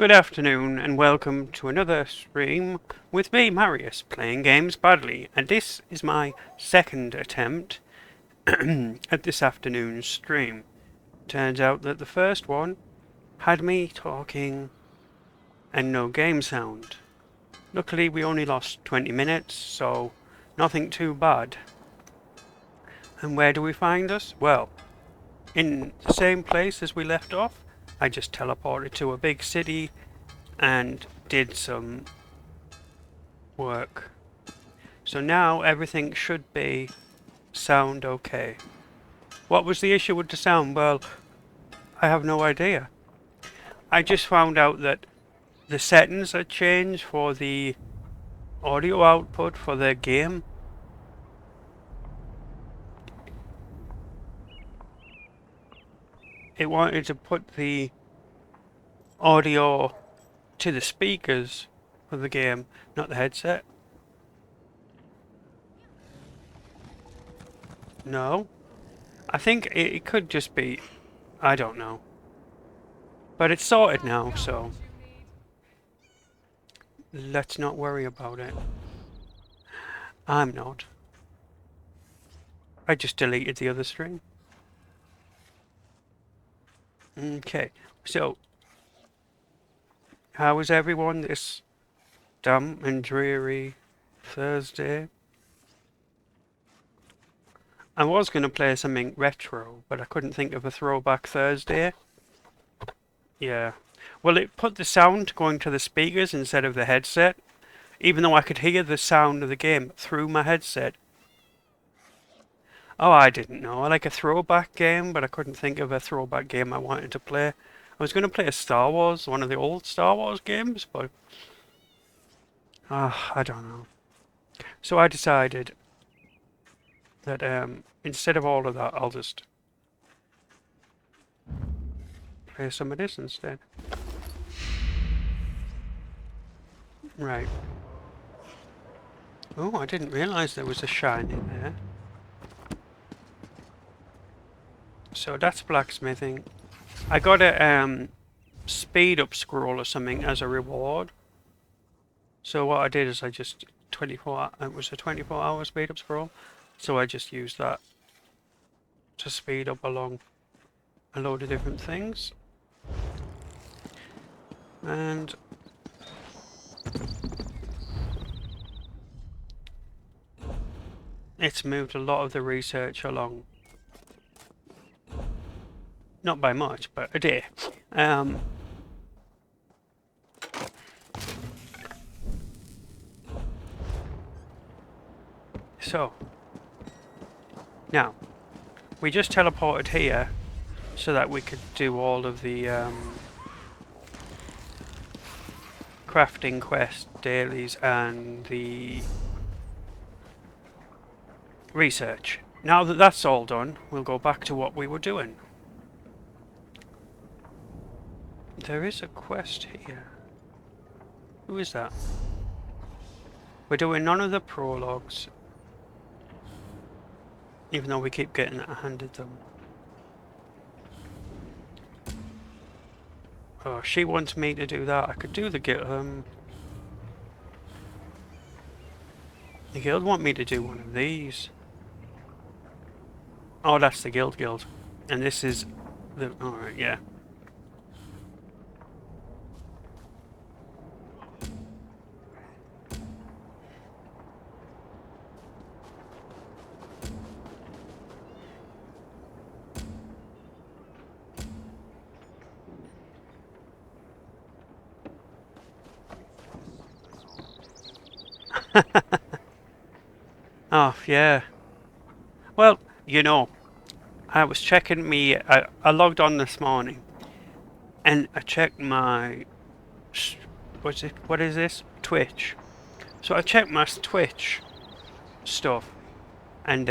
Good afternoon and welcome to another stream with me, Marius, playing games badly, and this is my second attempt at this afternoon's stream. Turns out that the first one had me talking and no game sound. Luckily we only lost 20 minutes, so nothing too bad. And where do we find us? Well, in the same place as we left off. I just teleported to a big city and did some work. So now everything should be sound okay. What was the issue with the sound? Well, I have no idea. I just found out that the settings had changed for the audio output for the game. It wanted to put the audio to the speakers for the game, not the headset. No. I think it could just be, I don't know. But it's sorted now, so let's not worry about it. I'm not. I just deleted the other string. Okay, so how is everyone this damp and dreary Thursday? I was going to play something retro, but I couldn't think of a throwback Thursday. Yeah. Well, it put the sound going to the speakers instead of the headset, even though I could hear the sound of the game through my headset. Oh, I didn't know. I like a throwback game, but I couldn't think of a throwback game I wanted to play. I was going to play a Star Wars, one of the old Star Wars games, but I don't know. So I decided that instead of all of that, I'll just play some of this instead. Right. Oh, I didn't realise there was a shine in there. So that's blacksmithing. I got a speed up scroll or something as a reward. So what I did is I just it was a 24-hour speed up scroll. So I just used that to speed up along a load of different things. And it's moved a lot of the research along. Not by much, but a day. So, now, we just teleported here so that we could do all of the crafting quest dailies and the research. Now that that's all done, we'll go back to what we were doing. There is a quest here. Who is that? We're doing none of the prologues, even though we keep getting handed them. Oh, she wants me to do that. I could do the guild. The guild want me to do one of these. Oh, that's the guild. And this is the... Alright, yeah. Oh, yeah. Well, you know, I was checking me... I logged on this morning, and I checked my... What is this? Twitch. So I checked my Twitch stuff, and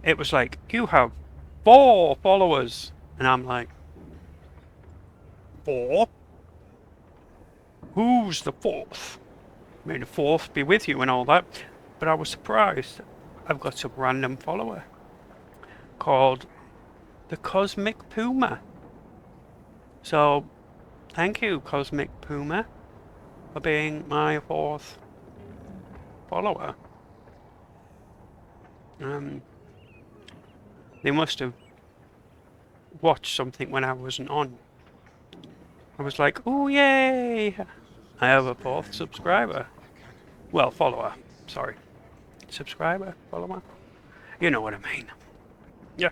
it was like, you have 4 followers. And I'm like, 4? Who's the 4th? May the 4th be with you and all that. But I was surprised. I've got some random follower called the Cosmic Puma. So, thank you, Cosmic Puma, for being my 4th follower. They must have watched something when I wasn't on. I was like, "Ooh, yay! I have a 4th subscriber." Well, follower. Sorry. Subscriber? Follower? You know what I mean. Yeah.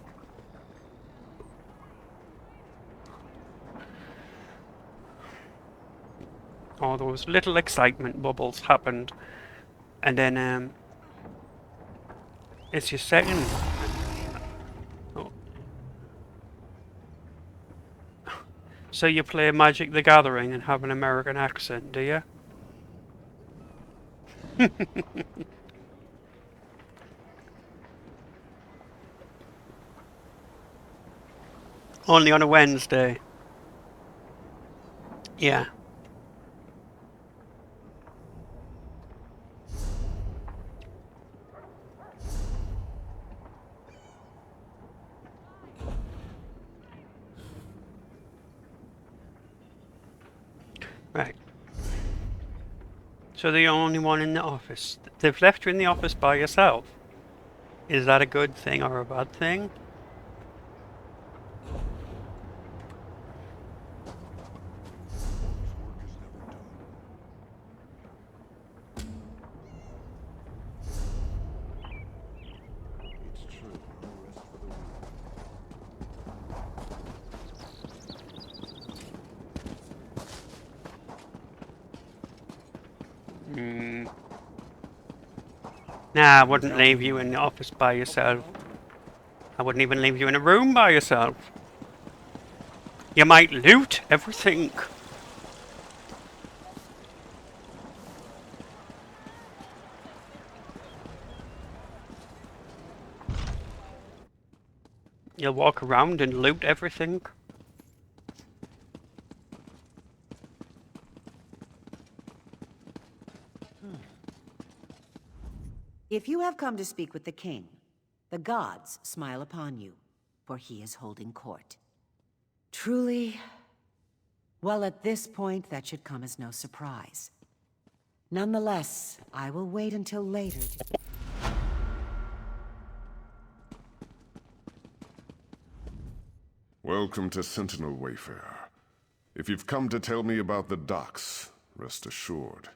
All those little excitement bubbles happened. And then, it's your second. Oh. So you play Magic the Gathering and have an American accent, do you? Only on a Wednesday. Yeah. Right. So the only one in the office. They've left you in the office by yourself. Is that a good thing or a bad thing? Nah, I wouldn't leave you in the office by yourself. I wouldn't even leave you in a room by yourself. You might loot everything. You'll walk around and loot everything. If you have come to speak with the king, the gods smile upon you, for he is holding court. Truly, well, at this point, that should come as no surprise. Nonetheless, I will wait until later to... Welcome to Sentinel Wayfarer. If you've come to tell me about the docks, rest assured,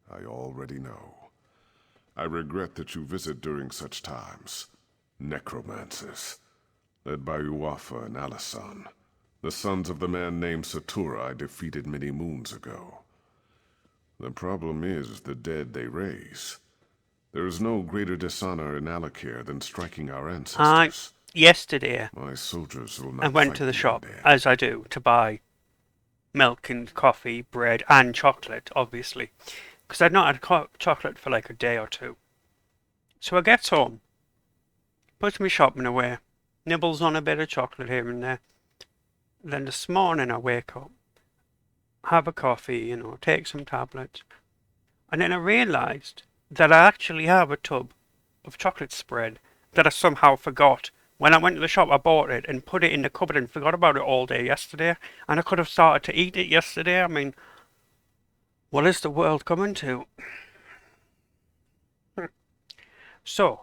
I already know. I regret that you visit during such times. Necromancers, led by Uafa and Alisan, the sons of the man named Satura I defeated many moons ago. The problem is the dead they raise. There is no greater dishonor in Alakir than striking our ancestors. Yesterday, My soldiers will not I went fight to the me shop, undead. as I do, to buy milk and coffee, bread, and chocolate, obviously. Because I'd not had chocolate for like a day or two. So I gets home, puts me shopping away, nibbles on a bit of chocolate here and there. Then this morning I wake up, have a coffee, take some tablets. And then I realised that I actually have a tub of chocolate spread that I somehow forgot. When I went to the shop, I bought it and put it in the cupboard and forgot about it all day yesterday. And I could have started to eat it yesterday. I mean, what is the world coming to? So,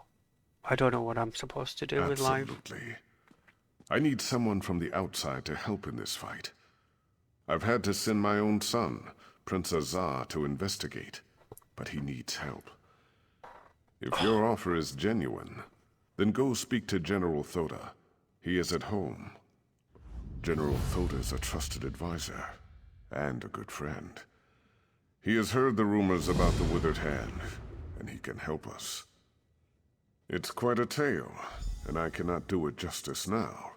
I don't know what I'm supposed to do with life. Absolutely. I need someone from the outside to help in this fight. I've had to send my own son, Prince Azar, to investigate, but he needs help. If your offer is genuine, then go speak to General Thoda. He is at home. General Thoda is a trusted advisor, and a good friend. He has heard the rumors about the Withered Hand, and he can help us. It's quite a tale, and I cannot do it justice now.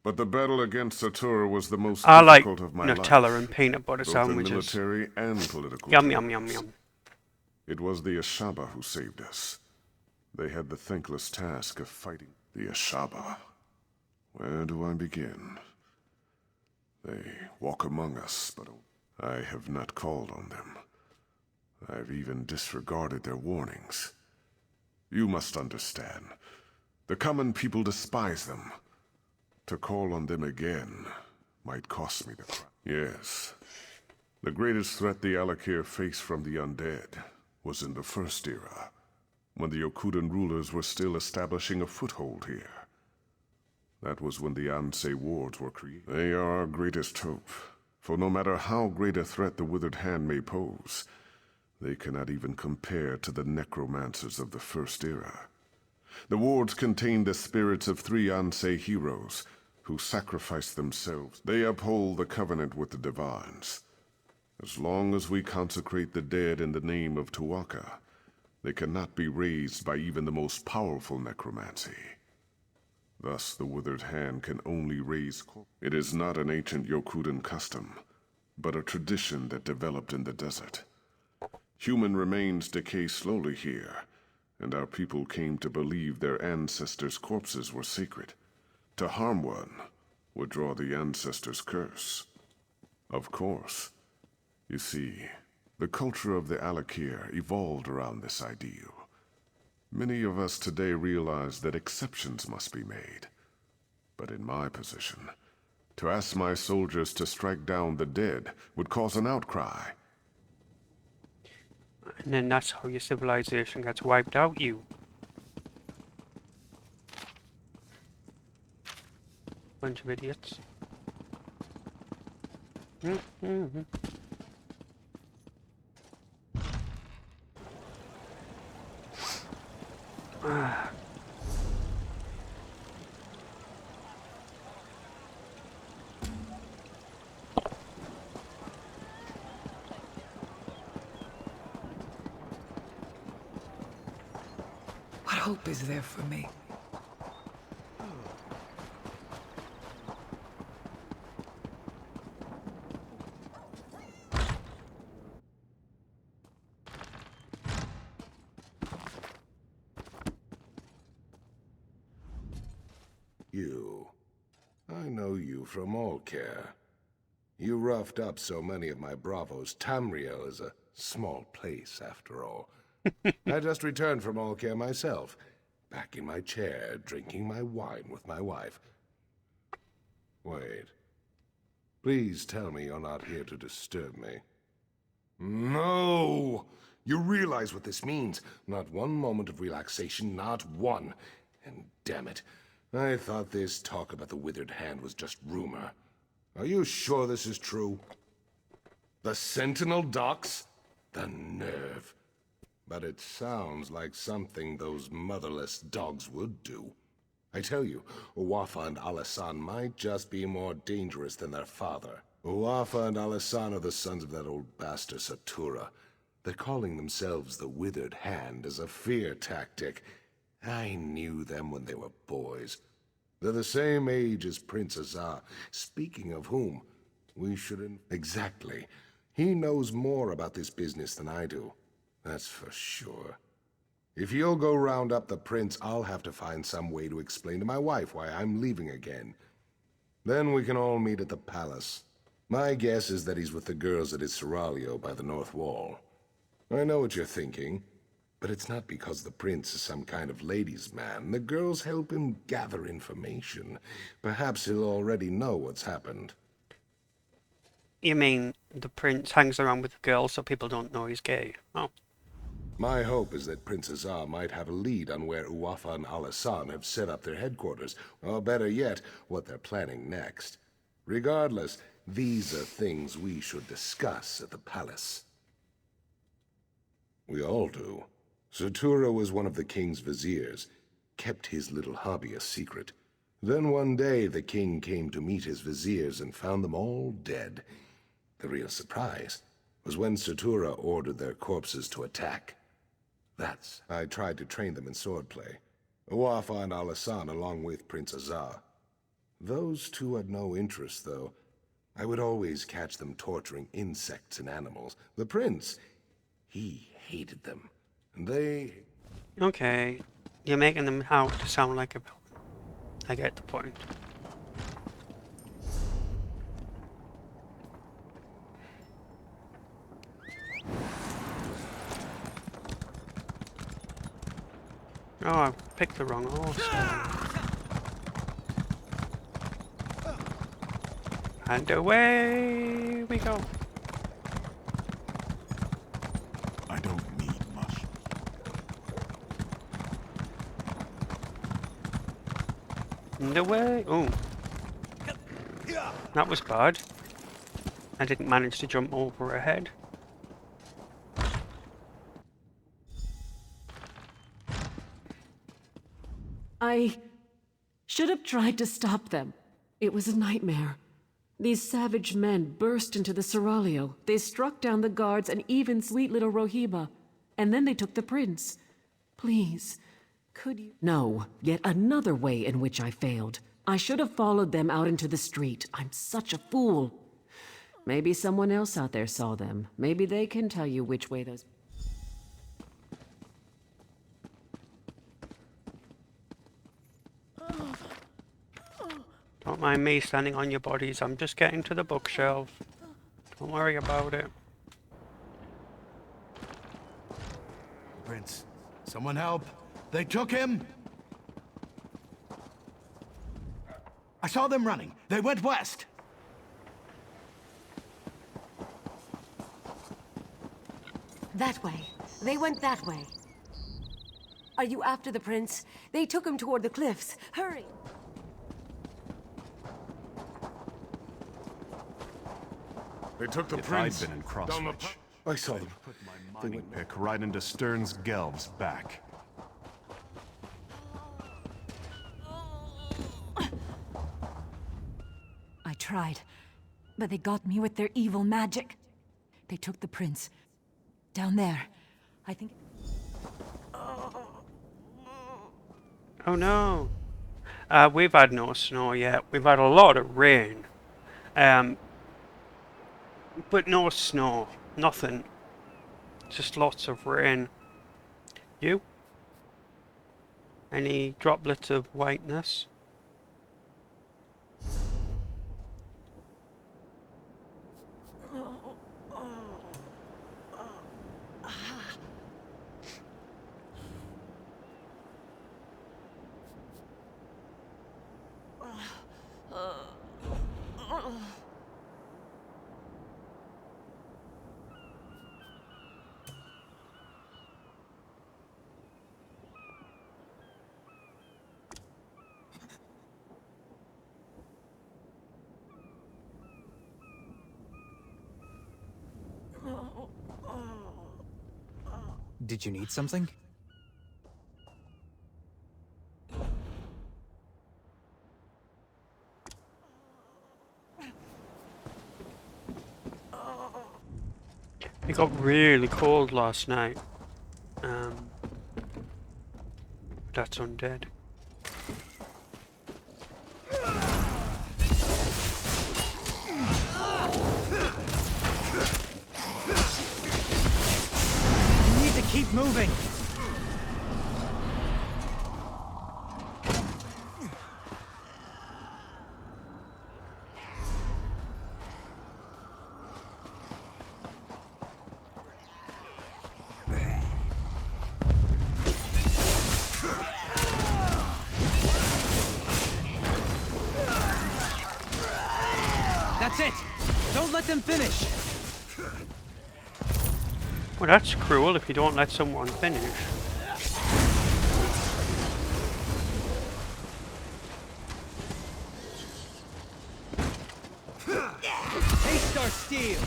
But the battle against Satura was the most I like difficult of my Nutella life, and peanut butter both in sandwiches. military and political Yum, yum, yum, terms. yum. It was the Ashaba who saved us. They had the thankless task of fighting the Ashaba. Where do I begin? They walk among us, but I have not called on them. I've even disregarded their warnings. You must understand. The common people despise them. To call on them again might cost me the crown. Yes. The greatest threat the Alakir faced from the undead was in the First Era, when the Yokudan rulers were still establishing a foothold here. That was when the Ansei wards were created. They are our greatest hope, for no matter how great a threat the Withered Hand may pose, they cannot even compare to the necromancers of the First Era. The wards contain the spirits of 3 Ansei heroes who sacrificed themselves. They uphold the covenant with the divines. As long as we consecrate the dead in the name of Tu'whacca, they cannot be raised by even the most powerful necromancy. Thus, the Withered Hand can only raise corpses. It is not an ancient Yokudan custom, but a tradition that developed in the desert. Human remains decay slowly here, and our people came to believe their ancestors' corpses were sacred. To harm one would draw the ancestors' curse. Of course. You see, the culture of the Alakir evolved around this ideal. Many of us today realize that exceptions must be made. But in my position, to ask my soldiers to strike down the dead would cause an outcry. And then that's how your civilization gets wiped out, you. Bunch of idiots. What hope is there for me? You. I know you from Alcare. You roughed up so many of my bravos. Tamriel is a small place, after all. I just returned from Alcare myself, back in my chair, drinking my wine with my wife. Wait. Please tell me you're not here to disturb me. No! You realize what this means. Not one moment of relaxation, not one. And damn it, I thought this talk about the Withered Hand was just rumor. Are you sure this is true? The Sentinel docks? The nerve. But it sounds like something those motherless dogs would do. I tell you, Uwafa and Alasan might just be more dangerous than their father. Uwafa and Alasan are the sons of that old bastard Satura. They're calling themselves the Withered Hand as a fear tactic. I knew them when they were boys. They're the same age as Prince Azar. Speaking of whom, we shouldn't... Exactly. He knows more about this business than I do. That's for sure. If you'll go round up the prince, I'll have to find some way to explain to my wife why I'm leaving again. Then we can all meet at the palace. My guess is that he's with the girls at his seraglio by the north wall. I know what you're thinking, but it's not because the prince is some kind of ladies' man. The girls help him gather information. Perhaps he'll already know what's happened. You mean the prince hangs around with the girls so people don't know he's gay? Oh. My hope is that Prince Azar might have a lead on where Uwafa and Alasan have set up their headquarters, or better yet, what they're planning next. Regardless, these are things we should discuss at the palace. We all do. Satura was one of the king's viziers, kept his little hobby a secret. Then one day the king came to meet his viziers and found them all dead. The real surprise was when Satura ordered their corpses to attack. I tried to train them in swordplay. Uwafa and Alasan along with Prince Azar. Those two had no interest, though. I would always catch them torturing insects and animals. The prince, he hated them. And they... Okay. You're making them out to sound like a villain. I get the point. Oh, I picked the wrong horse. And away we go. I don't need much. And away. Oh. That was bad. I didn't manage to jump over her head. I should have tried to stop them. It was a nightmare. These savage men burst into the Seraglio. They struck down the guards and even sweet little Rohiba. And then they took the prince. Please, could you— No, yet another way in which I failed. I should have followed them out into the street. I'm such a fool. Maybe someone else out there saw them. Maybe they can tell you which way those— Don't mind me standing on your bodies. I'm just getting to the bookshelf. Don't worry about it. Prince, someone help. They took him. I saw them running. They went west. That way. They went that way. Are you after the prince? They took him toward the cliffs. Hurry! They took the If prince. I'd been in down the Crosswich, pa- I saw them. put my mining pick right into Stern's Gelb's back. I tried, but they got me with their evil magic. They took the prince. Down there. I think... Oh no. We've had no snow yet. We've had a lot of rain. But no snow. Nothing. Just lots of rain. You? Any droplets of whiteness? Did you need something? It got really cold last night. That's undead. You need to keep moving! That's it! Don't let them finish! Well, that's cruel if you don't let someone finish. Taste our steel!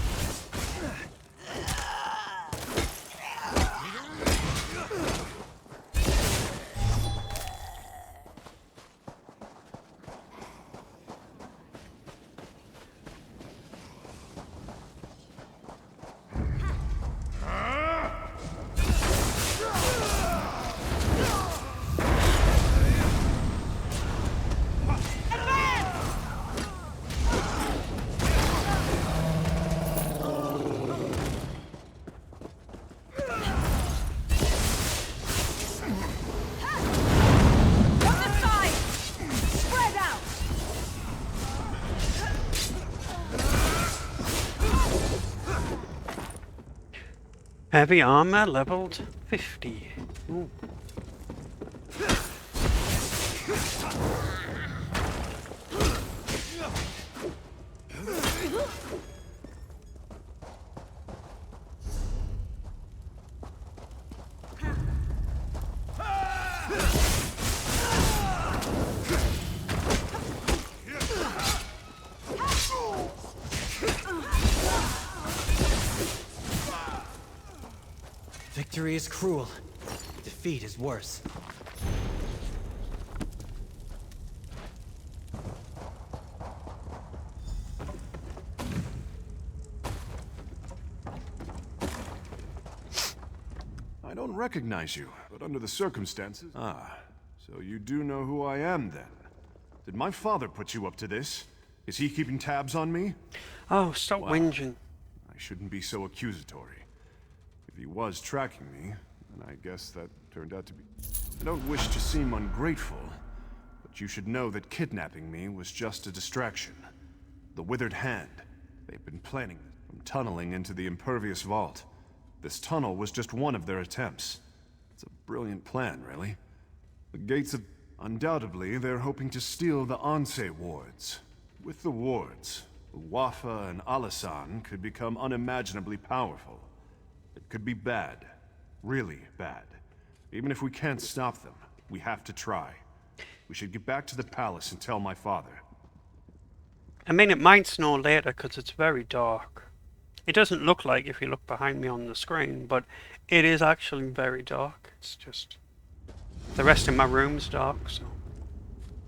Heavy armor leveled 50. Ooh. Victory is cruel. Defeat is worse. I don't recognize you, but under the circumstances... Ah, so you do know who I am, then. Did my father put you up to this? Is he keeping tabs on me? Oh, stop whinging. I shouldn't be so accusatory. If he was tracking me, then I guess that turned out to be... I don't wish to seem ungrateful, but you should know that kidnapping me was just a distraction. The Withered Hand. They've been planning from tunneling into the Impervious Vault. This tunnel was just one of their attempts. It's a brilliant plan, really. The gates of... Undoubtedly, they're hoping to steal the Anse wards. With the wards, Wafa and Alasan could become unimaginably powerful. It could be bad. Really bad. Even if we can't stop them, we have to try. We should get back to the palace and tell my father. I mean, it might snow later because it's very dark. It doesn't look like if you look behind me on the screen, but it is actually very dark. It's just... the rest of my room's dark, so...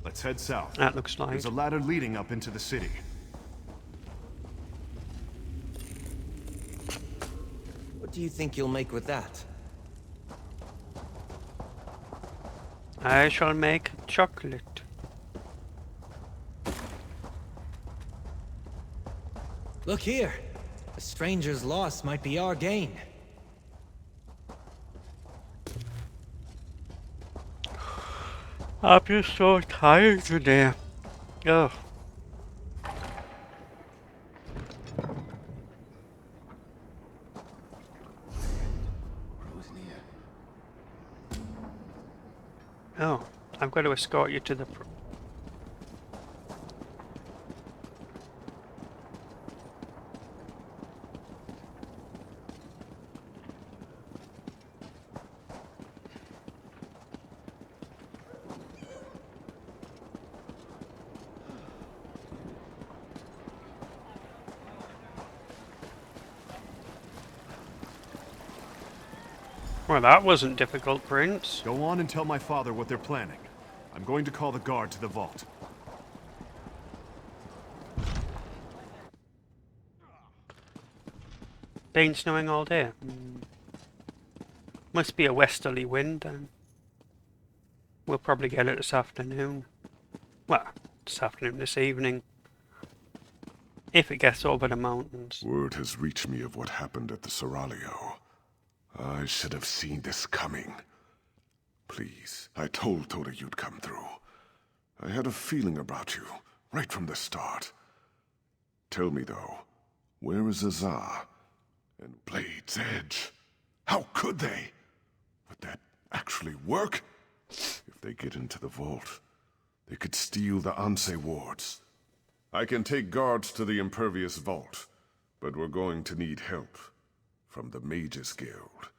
Let's head south. That looks like... There's a ladder leading up into the city. What do you think you'll make with that? I shall make chocolate. Look here! A stranger's loss might be our gain. I'm just so tired today. Ugh. Oh, I've got to escort you to the... Well, that wasn't difficult, Prince. Go on and tell my father what they're planning. I'm going to call the guard to the vault. Been snowing all day. Must be a westerly wind, and we'll probably get it this afternoon. Well, this afternoon, this evening. If it gets over the mountains. Word has reached me of what happened at the Seraglio. I should have seen this coming. Please, I told Toda you'd come through. I had a feeling about you, right from the start. Tell me, though, where is Azar and Blade's Edge? How could they? Would that actually work? If they get into the vault, they could steal the Anse wards. I can take guards to the Impervious Vault, but we're going to need help from the Mages Guild.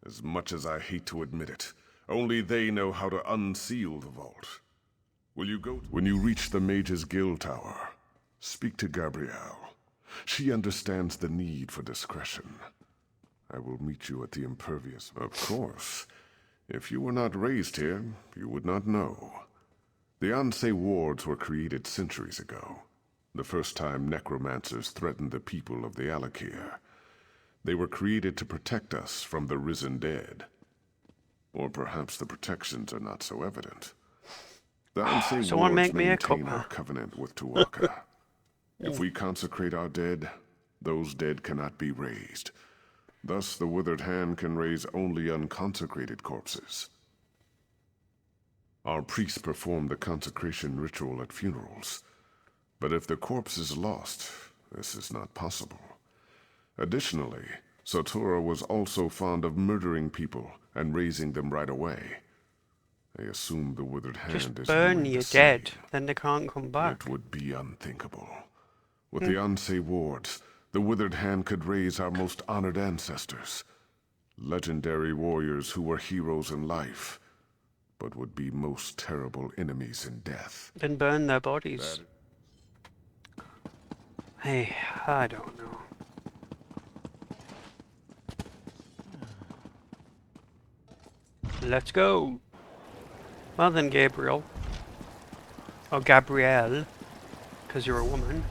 As much as I hate to admit it, only they know how to unseal the vault. Will you go? When you reach the Mages Guild Tower, speak to Gabrielle. She understands the need for discretion. I will meet you at the Impervious. Of course. If you were not raised here, you would not know. The Anse wards were created centuries ago, the first time necromancers threatened the people of the Alikir. They were created to protect us from the risen dead. Or perhaps the protections are not so evident. The Anse wards maintain our covenant with Tuatha. If we consecrate our dead, those dead cannot be raised. Thus, the Withered Hand can raise only unconsecrated corpses. Our priests perform the consecration ritual at funerals. But if the corpse is lost, this is not possible. Additionally, Satora was also fond of murdering people and raising them right away. I assume the Withered Hand is just burn you dead, then they can't come back. It would be unthinkable. With the Ansei wards, the Withered Hand could raise our most honored ancestors. Legendary warriors who were heroes in life, but would be most terrible enemies in death. Then burn their bodies. Hey, I don't know. Let's go. Well then, Gabriel. Or Gabrielle, because you're a woman.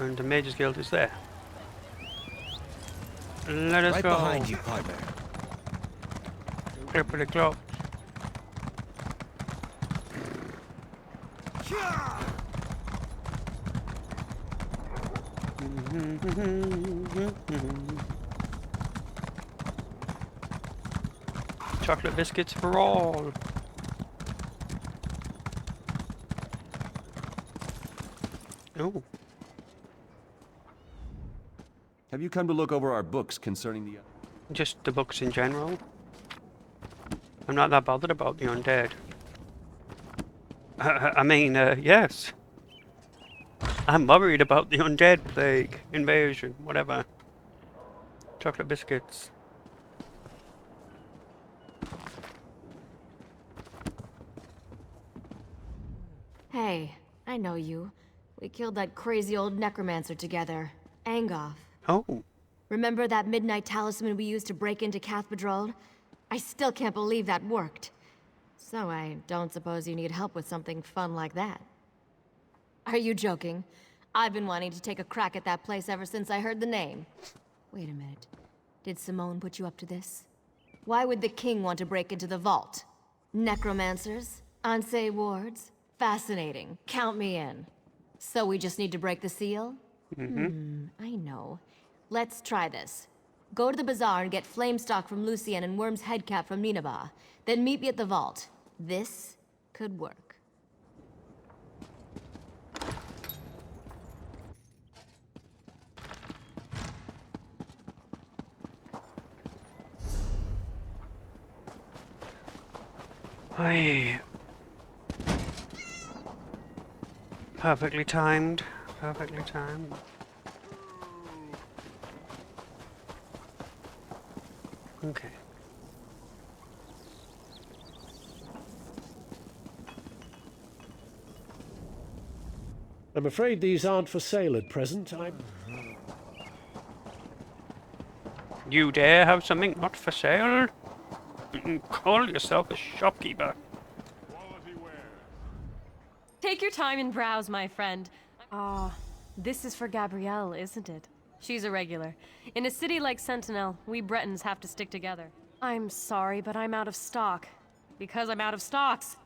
And the Mage's Guild is there. Let us Right go. behind you, partner. Get pretty close. Chocolate biscuits for all. Oh. Have you come to look over our books concerning the... Just the books in general. I'm not that bothered about the undead. I mean, yes. I'm worried about the undead plague, invasion, whatever. Chocolate biscuits. Hey, I know you. We killed that crazy old necromancer together. Angoth. Oh. Remember that midnight talisman we used to break into Cathedral? I still can't believe that worked. So I don't suppose you need help with something fun like that. Are you joking? I've been wanting to take a crack at that place ever since I heard the name. Wait a minute. Did Simone put you up to this? Why would the king want to break into the vault? Necromancers? Ansei wards? Fascinating. Count me in. So we just need to break the seal? I know. Let's try this. Go to the bazaar and get Flamestock from Lucien and Worm's Headcap from Nineveh. Then meet me at the vault. This could work. Aye. Perfectly timed. Perfectly timed. Okay. I'm afraid these aren't for sale at present. You dare have something not for sale? Call yourself a shopkeeper. Take your time and browse, my friend. This is for Gabrielle, isn't it? She's a regular. In a city like Sentinel, we Bretons have to stick together. I'm sorry, but I'm out of stock. Because I'm out of stocks.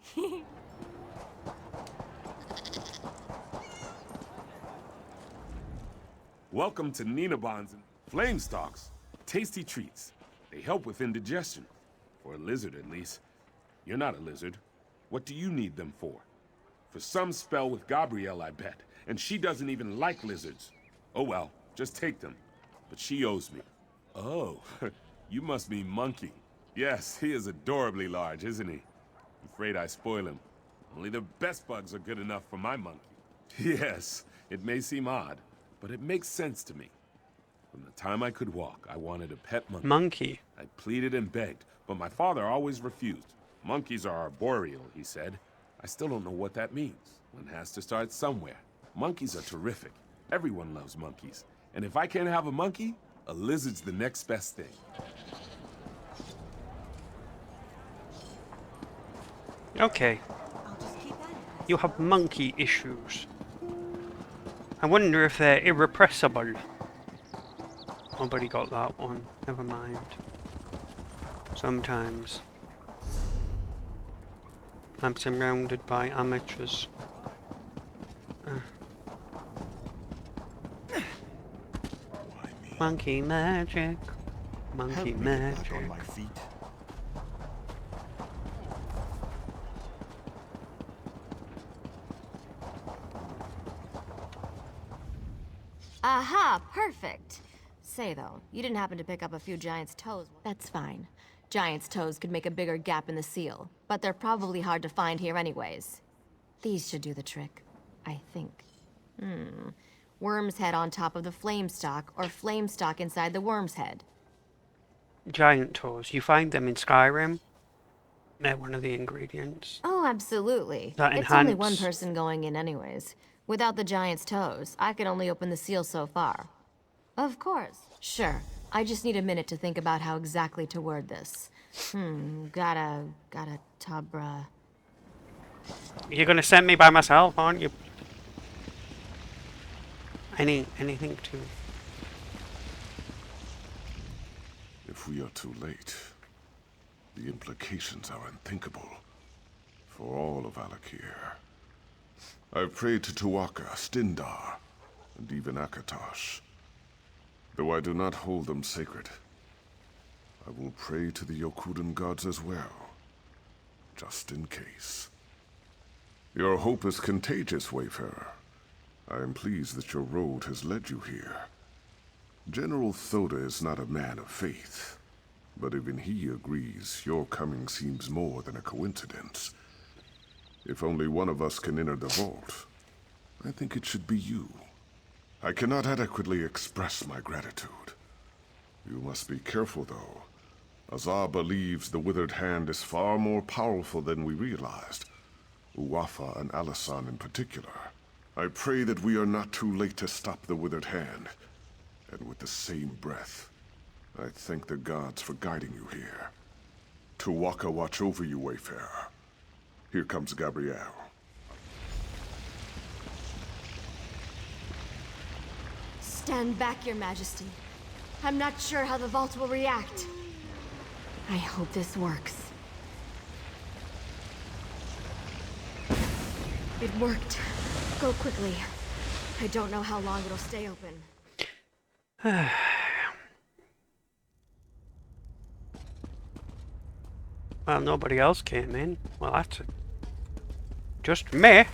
Welcome to Ninebons and Flamestocks. Tasty treats. They help with indigestion. For a lizard, at least. You're not a lizard. What do you need them for? For some spell with Gabrielle, I bet. And she doesn't even like lizards. Oh well, just take them. But she owes me. Oh, you must mean Monkey. Yes, he is adorably large, isn't he? I'm afraid I spoil him. Only the best bugs are good enough for my monkey. Yes, it may seem odd, but it makes sense to me. From the time I could walk, I wanted a pet monkey. Monkey? I pleaded and begged, but my father always refused. Monkeys are arboreal, he said. I still don't know what that means. One has to start somewhere. Monkeys are terrific. Everyone loves monkeys. And if I can't have a monkey, a lizard's the next best thing. Okay. You have monkey issues. I wonder if they're irrepressible. Nobody got that one. Never mind. Sometimes I'm surrounded by amateurs. Monkey magic. Monkey magic. On my feet. Aha, perfect. Say though, you didn't happen to pick up a few giant's toes. That's fine. Giant's toes could make a bigger gap in the seal, but they're probably hard to find here anyways. These should do the trick, I think. Worm's head on top of the flame stalk, or flame stalk inside the worm's head. Giant toes. You find them in Skyrim. They're one of the ingredients. Oh, absolutely. That It's only enhance- one person going in anyways. Without the giant's toes, I could only open the seal so far. Of course. Sure. I just need a minute to think about how exactly to word this. Gotta tabra. You're gonna send me by myself, aren't you? Anything to... If we are too late, the implications are unthinkable for all of Alakir. I've prayed to Tuaka, Stindar, and even Akatosh. Though I do not hold them sacred, I will pray to the Yokudan gods as well, just in case. Your hope is contagious, Wayfarer. I am pleased that your road has led you here. General Thoda is not a man of faith, but even he agrees your coming seems more than a coincidence. If only one of us can enter the vault, I think it should be you. I cannot adequately express my gratitude. You must be careful, though. Azar believes the Withered Hand is far more powerful than we realized. Uwafa and Alisan in particular. I pray that we are not too late to stop the Withered Hand. And with the same breath, I thank the gods for guiding you here. Tuwaka watch over you, Wayfarer. Here comes Gabrielle. Stand back, Your Majesty. I'm not sure how the vault will react. I hope this works. It worked. Go quickly. I don't know how long it'll stay open. Well, nobody else came in. Well, that's it. Just me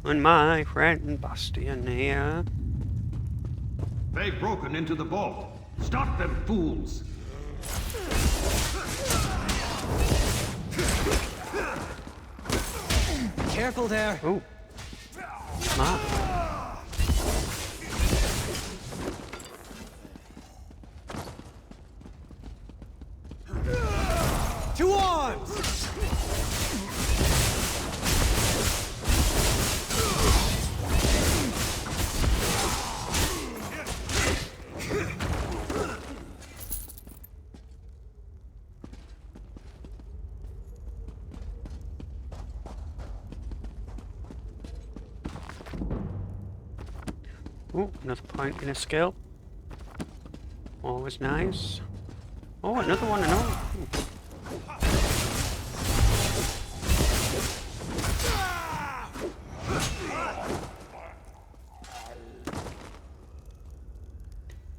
and my friend Bastian here. They've broken into the vault. Stop them, fools! Careful there. Oh. Smart. To arms! Oh, another point in a skill. Always nice. Oh, another one and all.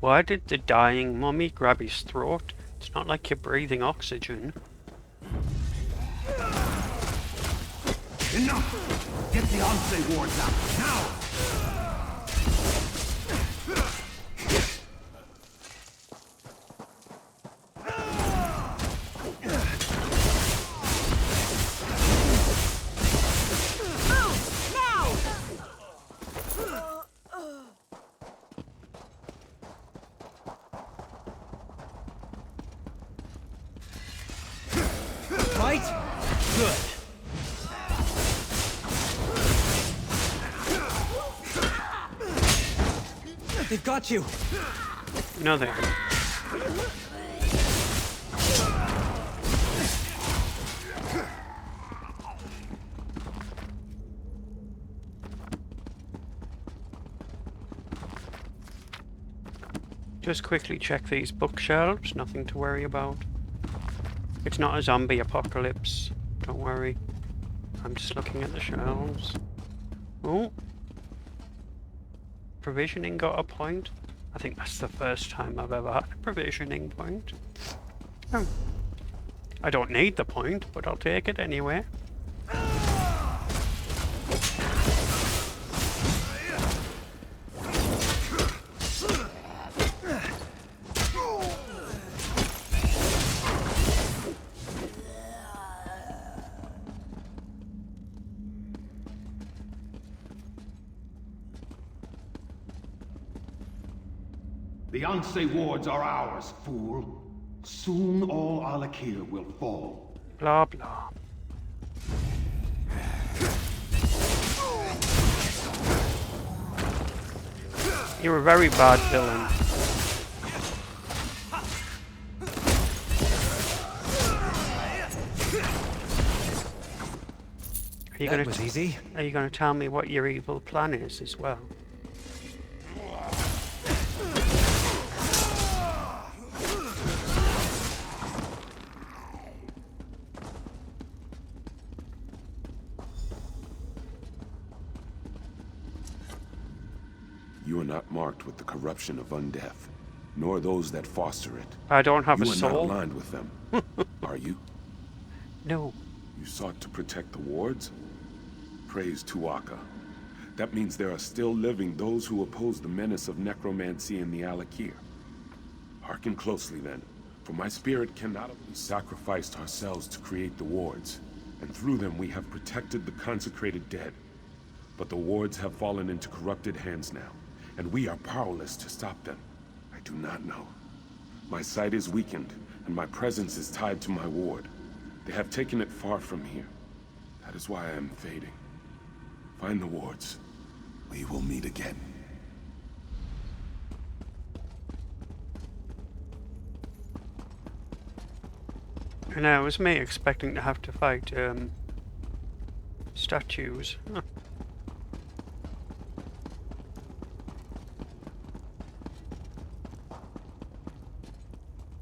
Why did the dying mummy grab his throat? It's not like you're breathing oxygen. Enough! Get the Onsley wards out, now! Fight? Good. They've got you. No, they. Just quickly check these bookshelves, nothing to worry about. It's not a zombie apocalypse, don't worry. I'm just looking at the shelves. Oh. Provisioning got a point. I think that's the first time I've ever had a provisioning point. Oh. I don't need the point, but I'll take it anyway. The Anse wards are ours, fool. Soon all Alakir will fall. Blah, blah. You're a very bad villain. That was easy. Are you going to tell me what your evil plan is as well? You are not marked with the corruption of undeath, nor those that foster it. I don't have a You are not soul. aligned with them, are you? No. You sought to protect the wards? Praise Tuaka. That means there are still living those who oppose the menace of necromancy in the Alakir. Hearken closely then, for my spirit cannot. We sacrificed ourselves to create the wards, and through them we have protected the consecrated dead. But the wards have fallen into corrupted hands now, and we are powerless to stop them. I do not know. My sight is weakened, and my presence is tied to my ward. They have taken it far from here. That is why I am fading. Find the wards. We will meet again. And it was me expecting to have to fight statues. Huh.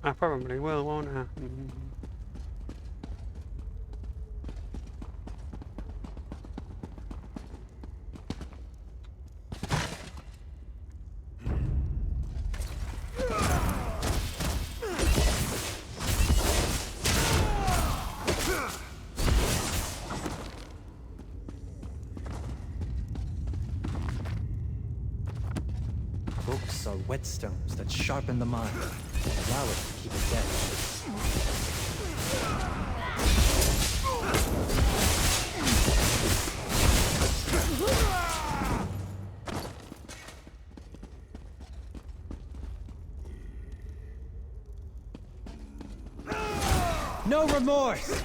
I probably will, won't I? Books are whetstones that sharpen the mind, and allow it to keep it dead. No remorse!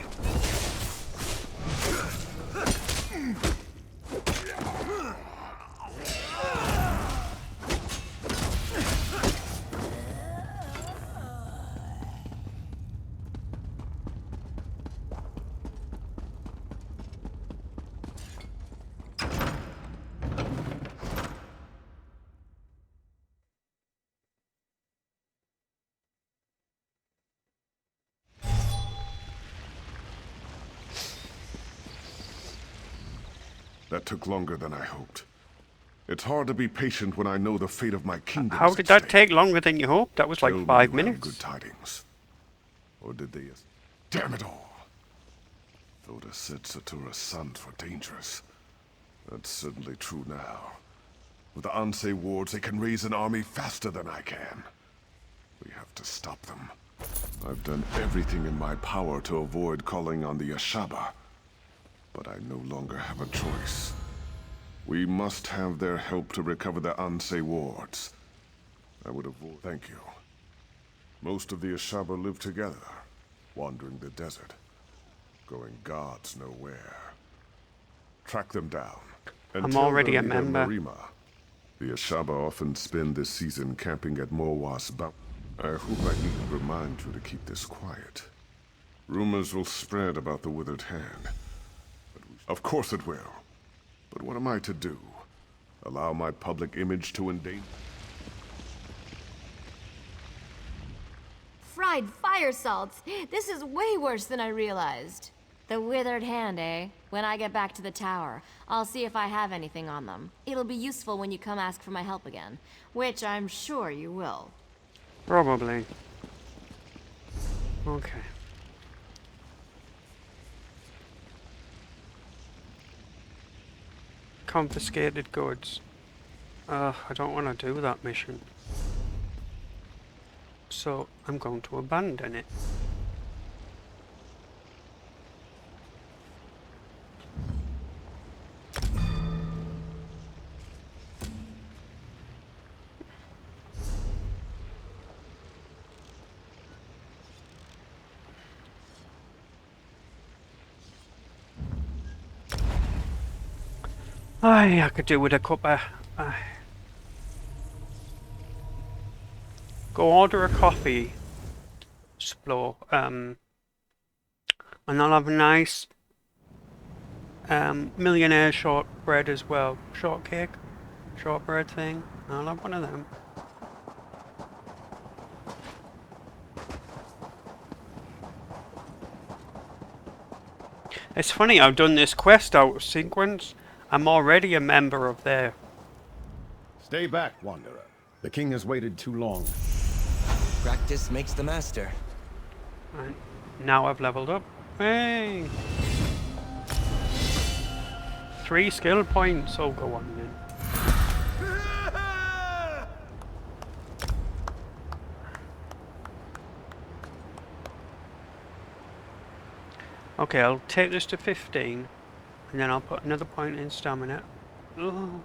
That took longer than I hoped. It's hard to be patient when I know the fate of my kingdom. How did that take longer than you hoped? That was like 5 minutes. Good tidings. Or did they? Damn it all! Thoda said Satura's sons were dangerous. That's certainly true now. With the Anse wards, they can raise an army faster than I can. We have to stop them. I've done everything in my power to avoid calling on the Ashaba. But I no longer have a choice. We must have their help to recover the Anse wards. I would avoid. Thank you. Most of the Ashaba live together, wandering the desert, going gods know where. Track them down. And I'm tell already a their leader, member. Marima. The Ashaba often spend this season camping at Morwas. I hope I needn't remind you to keep this quiet. Rumors will spread about the withered hand. Of course it will. But what am I to do? Allow my public image to endanger? Fried fire salts! This is way worse than I realized. The withered hand, eh? When I get back to the tower, I'll see if I have anything on them. It'll be useful when you come ask for my help again. Which I'm sure you will. Probably. Okay. Confiscated goods. I don't want to do that mission. So I'm going to abandon it. I could do with a cuppa. Go order a coffee, Explore. And I'll have a nice millionaire shortbread as well. Shortcake, shortbread thing. I'll have one of them. It's funny, I've done this quest out of sequence. I'm already a member of their... Stay back, Wanderer. The king has waited too long. Practice makes the master. Right. Now I've leveled up. Hey! 3 skill points. Oh, go on then. Okay, I'll take this to 15, and then I'll put another point in stamina. Ugh.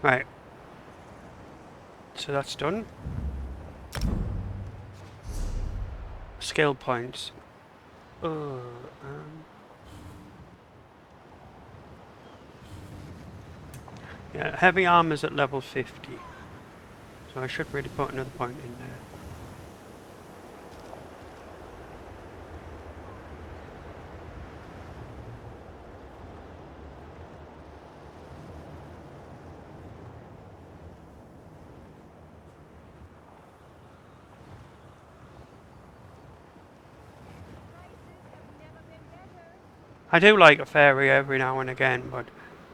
Right. So that's done. Skill points. Yeah, heavy armor's at level 50. So I should really put another point in there. I do like a fairy every now and again, but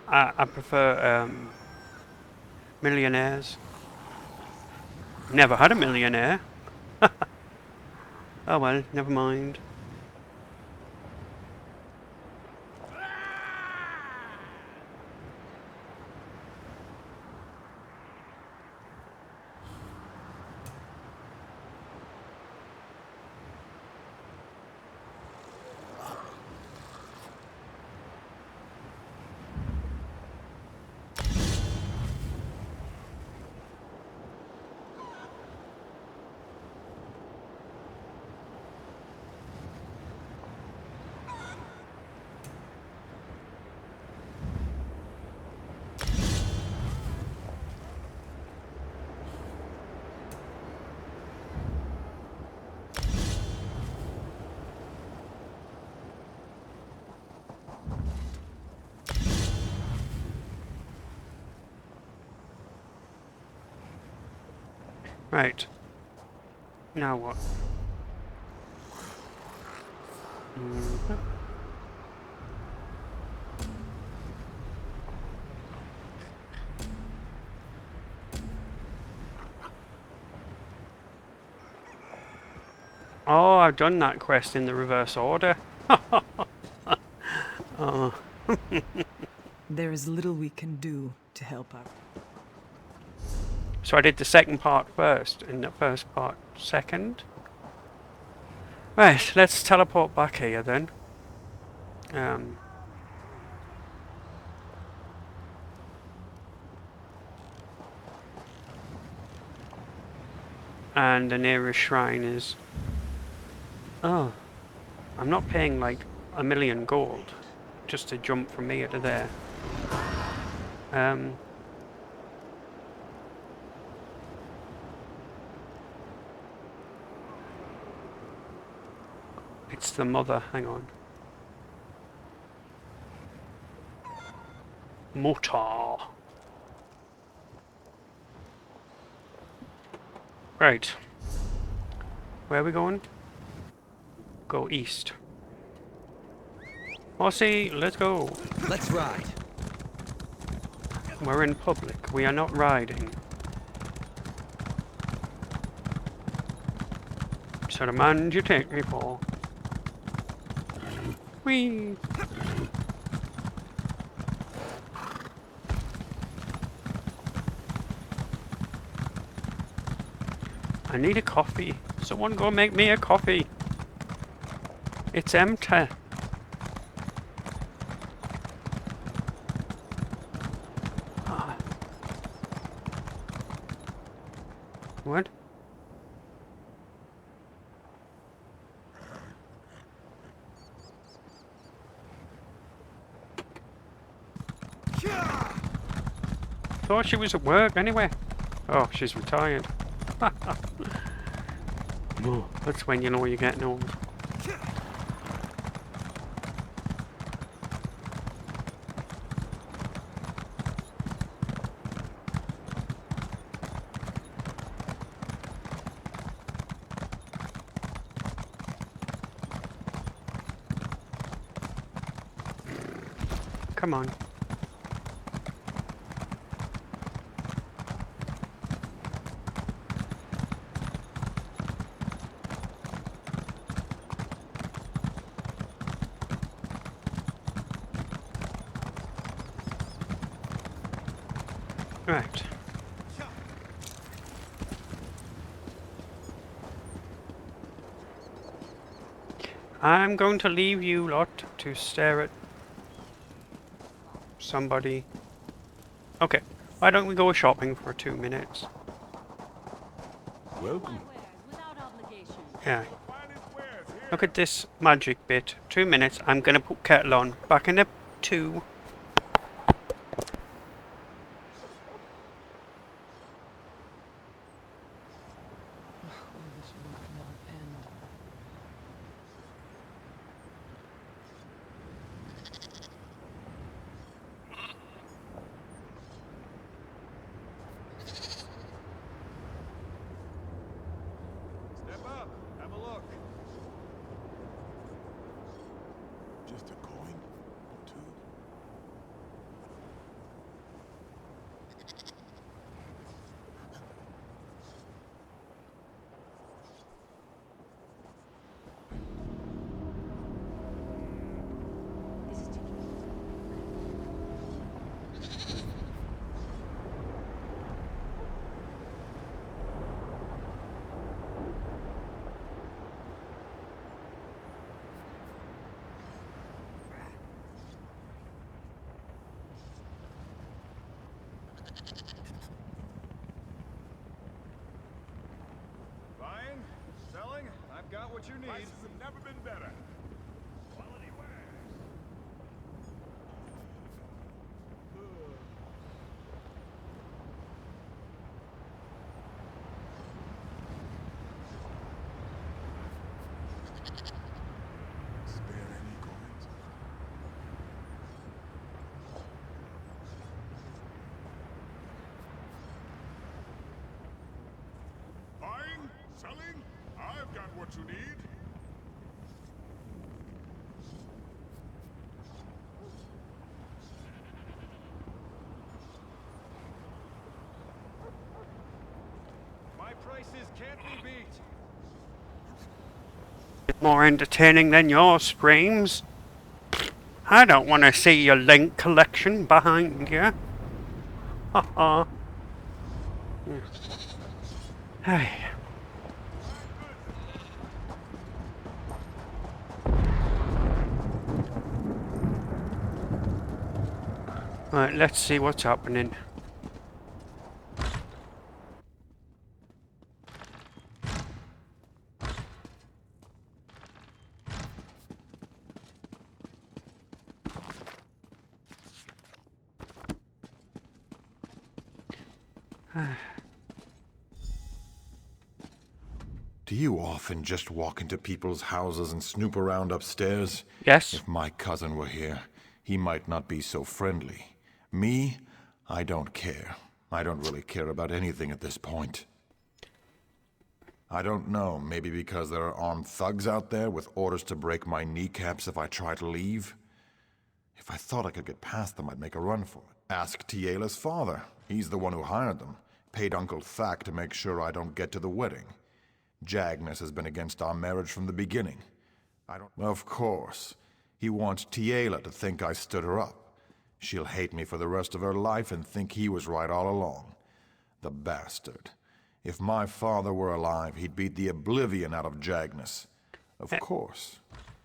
I prefer millionaires. Never had a millionaire. Oh well, never mind. Right. Now what? Oh, I've done that quest in the reverse order. Oh. There is little we can do to help out. So I did the second part first, and the first part second. Right, let's teleport back here then. And the nearest shrine is... Oh, I'm not paying like 1,000,000 gold just to jump from here to there. It's the mother, hang on. Motar. Right. Where are we going? Go east. Horsey, let's go. Let's ride. We're in public. We are not riding. So the man you take me for. Whee! I need a coffee. Someone go make me a coffee. It's empty. What? Thought she was at work anyway. Oh, she's retired. Oh, that's when you know you're getting old. Come on. Right. I'm going to leave you lot to stare at somebody. Okay, why don't we go shopping for 2 minutes? Welcome. Yeah. Look at this magic bit. 2 minutes. I'm gonna put kettle on. Back in the 2. Step up, have a look. Just a coin or two. Buying? Selling? I've got what you need. Prices have never been better. Quality wares. Spare any coins? Buying? Selling? I've got what you need. My prices can't be beat. More entertaining than your screams. I don't want to see your link collection behind you. Haha. Hey. Right, let's see what's happening. Do you often just walk into people's houses and snoop around upstairs? Yes. If my cousin were here, he might not be so friendly. Me? I don't care. I don't really care about anything at this point. I don't know, maybe because there are armed thugs out there with orders to break my kneecaps if I try to leave? If I thought I could get past them, I'd make a run for it. Ask Tiela's father. He's the one who hired them. Paid Uncle Thack to make sure I don't get to the wedding. Jagnus has been against our marriage from the beginning. Of course. He wants Tiela to think I stood her up. She'll hate me for the rest of her life and think he was right all along. The bastard. If my father were alive, he'd beat the oblivion out of Jagnus. Of course,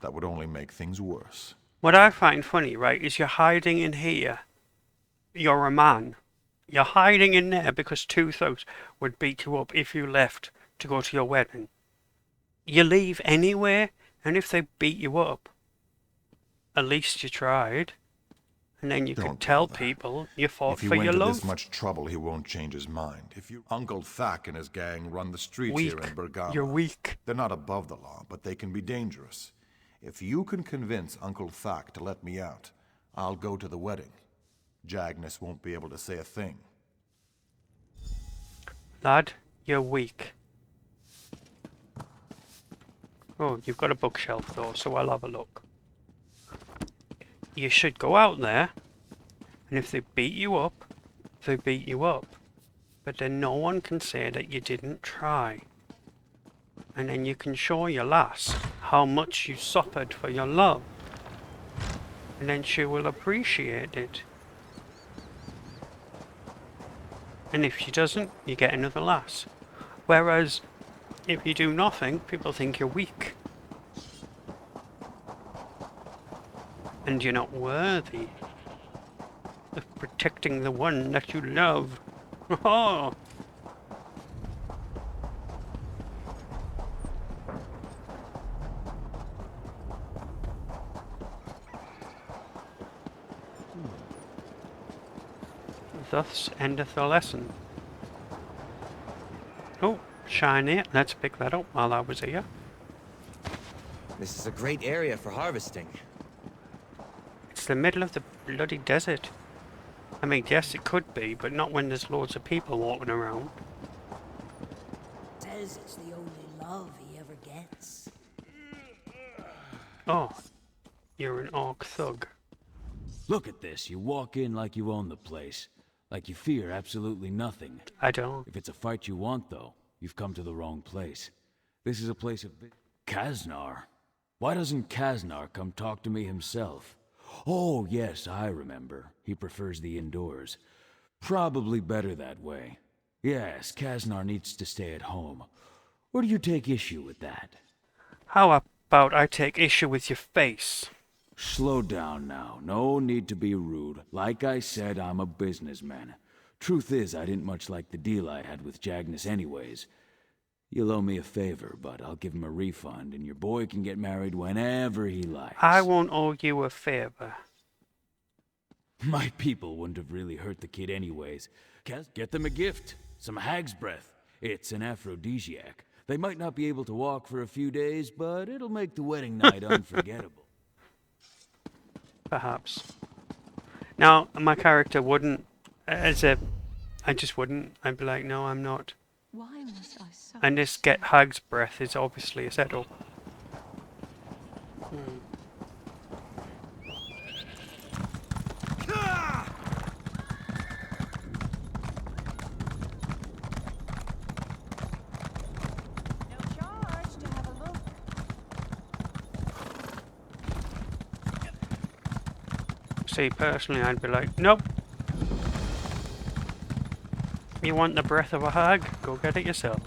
that would only make things worse. What I find funny, right, is you're hiding in here. You're a man. You're hiding in there because two thugs would beat you up if you left to go to your wedding. You leave anyway, and if they beat you up, at least you tried. And then you could tell people you fought for your love. If he went to this much trouble, he won't change his mind. Uncle Thak and his gang run the streets here in Bergama. You're weak. They're not above the law, but they can be dangerous. If you can convince Uncle Thak to let me out, I'll go to the wedding. Jagnus won't be able to say a thing. Lad, you're weak. Oh, you've got a bookshelf though, so I'll have a look. You should go out there, and if they beat you up, they beat you up. But then no one can say that you didn't try. And then you can show your lass how much you suffered for your love. And then she will appreciate it. And if she doesn't, you get another lass. Whereas, if you do nothing, people think you're weak. And you're not worthy of protecting the one that you love. Oh! Thus endeth the lesson. Oh, shiny. Let's pick that up while I was here. This is a great area for harvesting. It's the middle of the bloody desert. I mean, yes, it could be, but not when there's loads of people walking around. Says it's the only love he ever gets. Oh, you're an orc thug. Look at this. You walk in like you own the place. Like you fear absolutely nothing. I don't. If it's a fight you want, though, you've come to the wrong place. This is a place of... Kaznar? Why doesn't Kaznar come talk to me himself? Oh, yes, I remember. He prefers the indoors. Probably better that way. Yes, Kaznar needs to stay at home. Or do you take issue with that? How about I take issue with your face? Slow down now. No need to be rude. Like I said, I'm a businessman. Truth is, I didn't much like the deal I had with Jagnus anyways. You'll owe me a favor, but I'll give him a refund, and your boy can get married whenever he likes. I won't owe you a favor. My people wouldn't have really hurt the kid anyways. Get them a gift. Some hag's breath. It's an aphrodisiac. They might not be able to walk for a few days, but it'll make the wedding night unforgettable. Perhaps. Now, my character wouldn't, I just wouldn't. I'd be like, no, I'm not. Why must I suffer? And this get hag's breath is obviously a setup. See, personally, I'd be like, nope. You want the breath of a hag? Go get it yourself.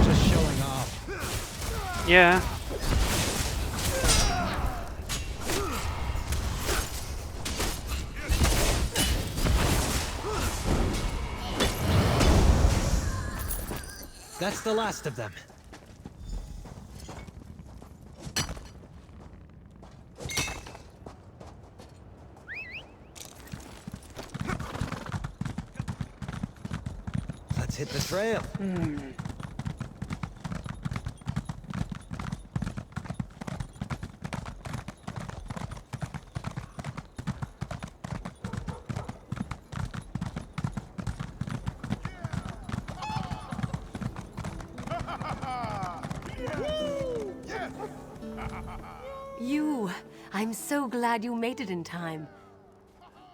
Just showing off. Yeah. That's the last of them. Let's hit the trail. I'm so glad you made it in time.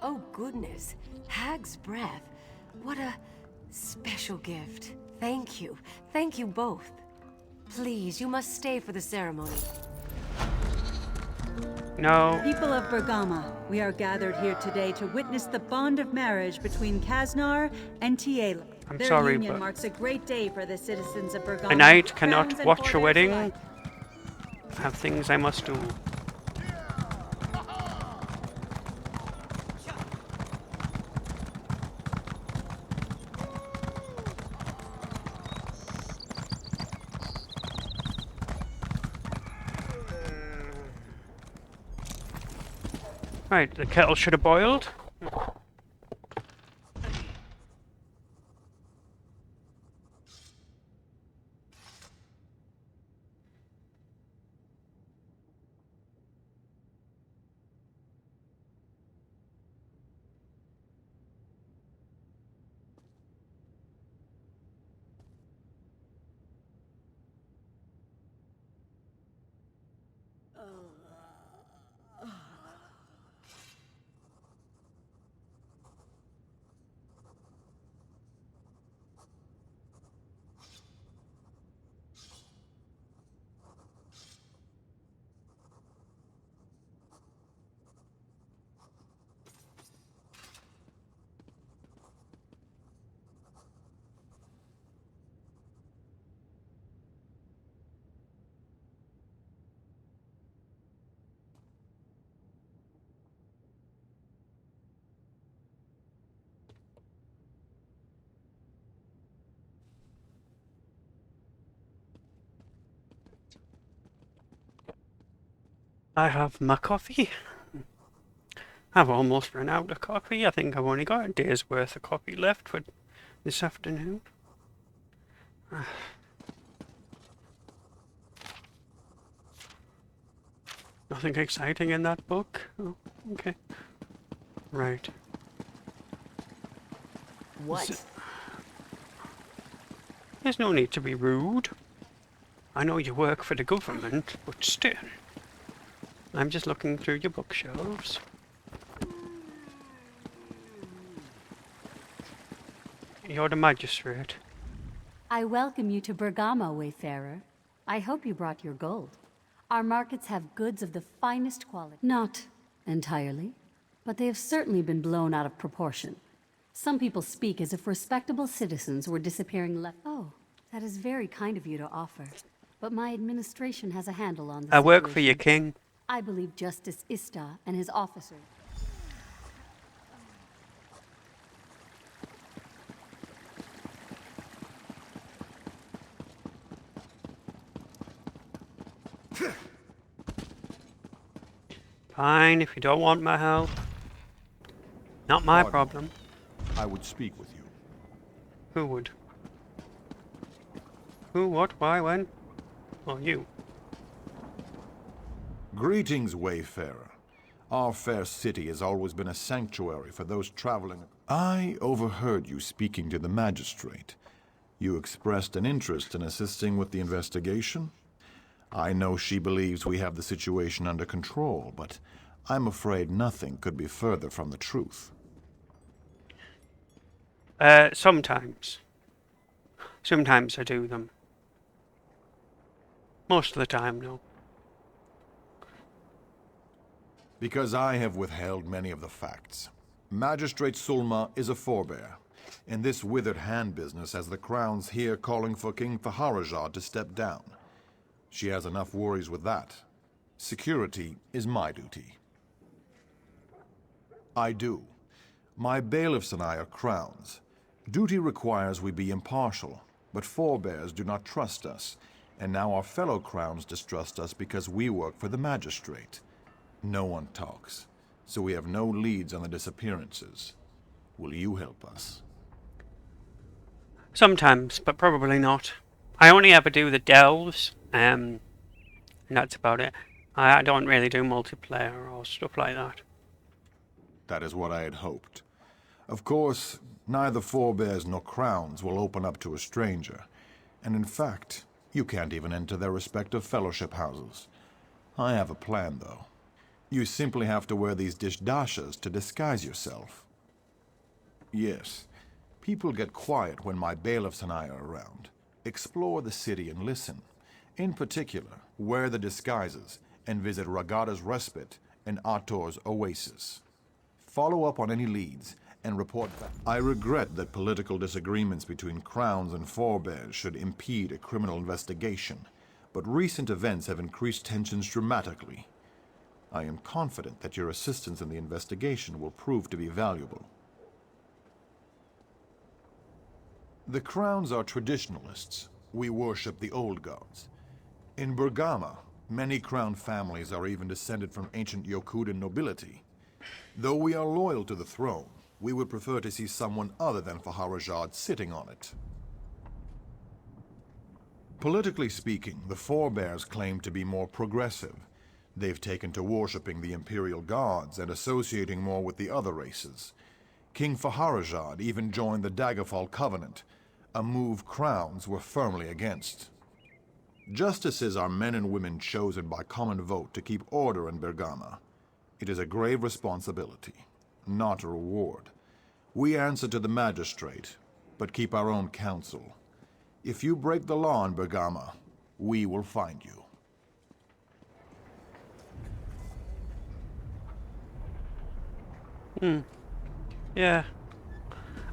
Oh goodness, hag's breath. What a Special gift. Thank you. Thank you both. Please, you must stay for the ceremony. No. People of Bergama, we are gathered here today to witness the bond of marriage between Kaznar and Tiela. I'm Their sorry, union but marks a great day for the citizens of Bergama. a knight friends cannot and watch a foreigners wedding. alike. I have things I must do. Right, the kettle should have boiled. I have my coffee. I've almost run out of coffee. I think I've only got a day's worth of coffee left for this afternoon. Nothing exciting in that book? Oh, okay. Right. What? There's no need to be rude. I know you work for the government, but still. I'm just looking through your bookshelves. You're the magistrate. I welcome you to Bergamo, Wayfarer. I hope you brought your gold. Our markets have goods of the finest quality. Not entirely, but they have certainly been blown out of proportion. Some people speak as if respectable citizens were disappearing left. Oh, that is very kind of you to offer. But my administration has a handle on the I work for situation. your king. I believe Justice Ista and his officers. Fine, if you don't want my help. Not my Pardon. problem. I would speak with you. Who would? Who, what, why, when? Or you? Greetings, Wayfarer. Our fair city has always been a sanctuary for those traveling. I overheard you speaking to the magistrate. You expressed an interest in assisting with the investigation. I know she believes we have the situation under control, but I'm afraid nothing could be further from the truth. Sometimes. Sometimes I do them. Most of the time, no. Because I have withheld many of the facts. Magistrate Sulma is a forebear. In this withered hand business has the Crown's here calling for King Faharajah to step down. She has enough worries with that. Security is my duty. I do. My bailiffs and I are crowns. Duty requires we be impartial, but forebears do not trust us, and now our fellow crowns distrust us because we work for the magistrate. No one talks, so we have no leads on the disappearances. Will you help us? Sometimes, but probably not. I only ever do the delves, and that's about it. I don't really do multiplayer or stuff like that. That is what I had hoped. Of course, neither forebears nor crowns will open up to a stranger, and in fact, you can't even enter their respective fellowship houses. I have a plan, though. You simply have to wear these dishdashas to disguise yourself. Yes, People get quiet when my bailiffs and I are around. Explore the city and listen. In particular, wear the disguises and visit Ragada's Respite and Ator's Oasis. Follow up on any leads and report back. I regret that political disagreements between crowns and forebears should impede a criminal investigation, but recent events have increased tensions dramatically. I am confident that your assistance in the investigation will prove to be valuable. The crowns are traditionalists. We worship the old gods. In Bergama, many crown families are even descended from ancient Yokudan nobility. Though we are loyal to the throne, we would prefer to see someone other than Faharajad sitting on it. Politically speaking, the forebears claim to be more progressive. They've taken to worshipping the imperial gods and associating more with the other races. King Faharajad even joined the Daggerfall Covenant, a move crowns were firmly against. Justices are men and women chosen by common vote to keep order in Bergama. It is a grave responsibility, not a reward. We answer to the magistrate, but keep our own counsel. If you break the law in Bergama, we will find you. Yeah.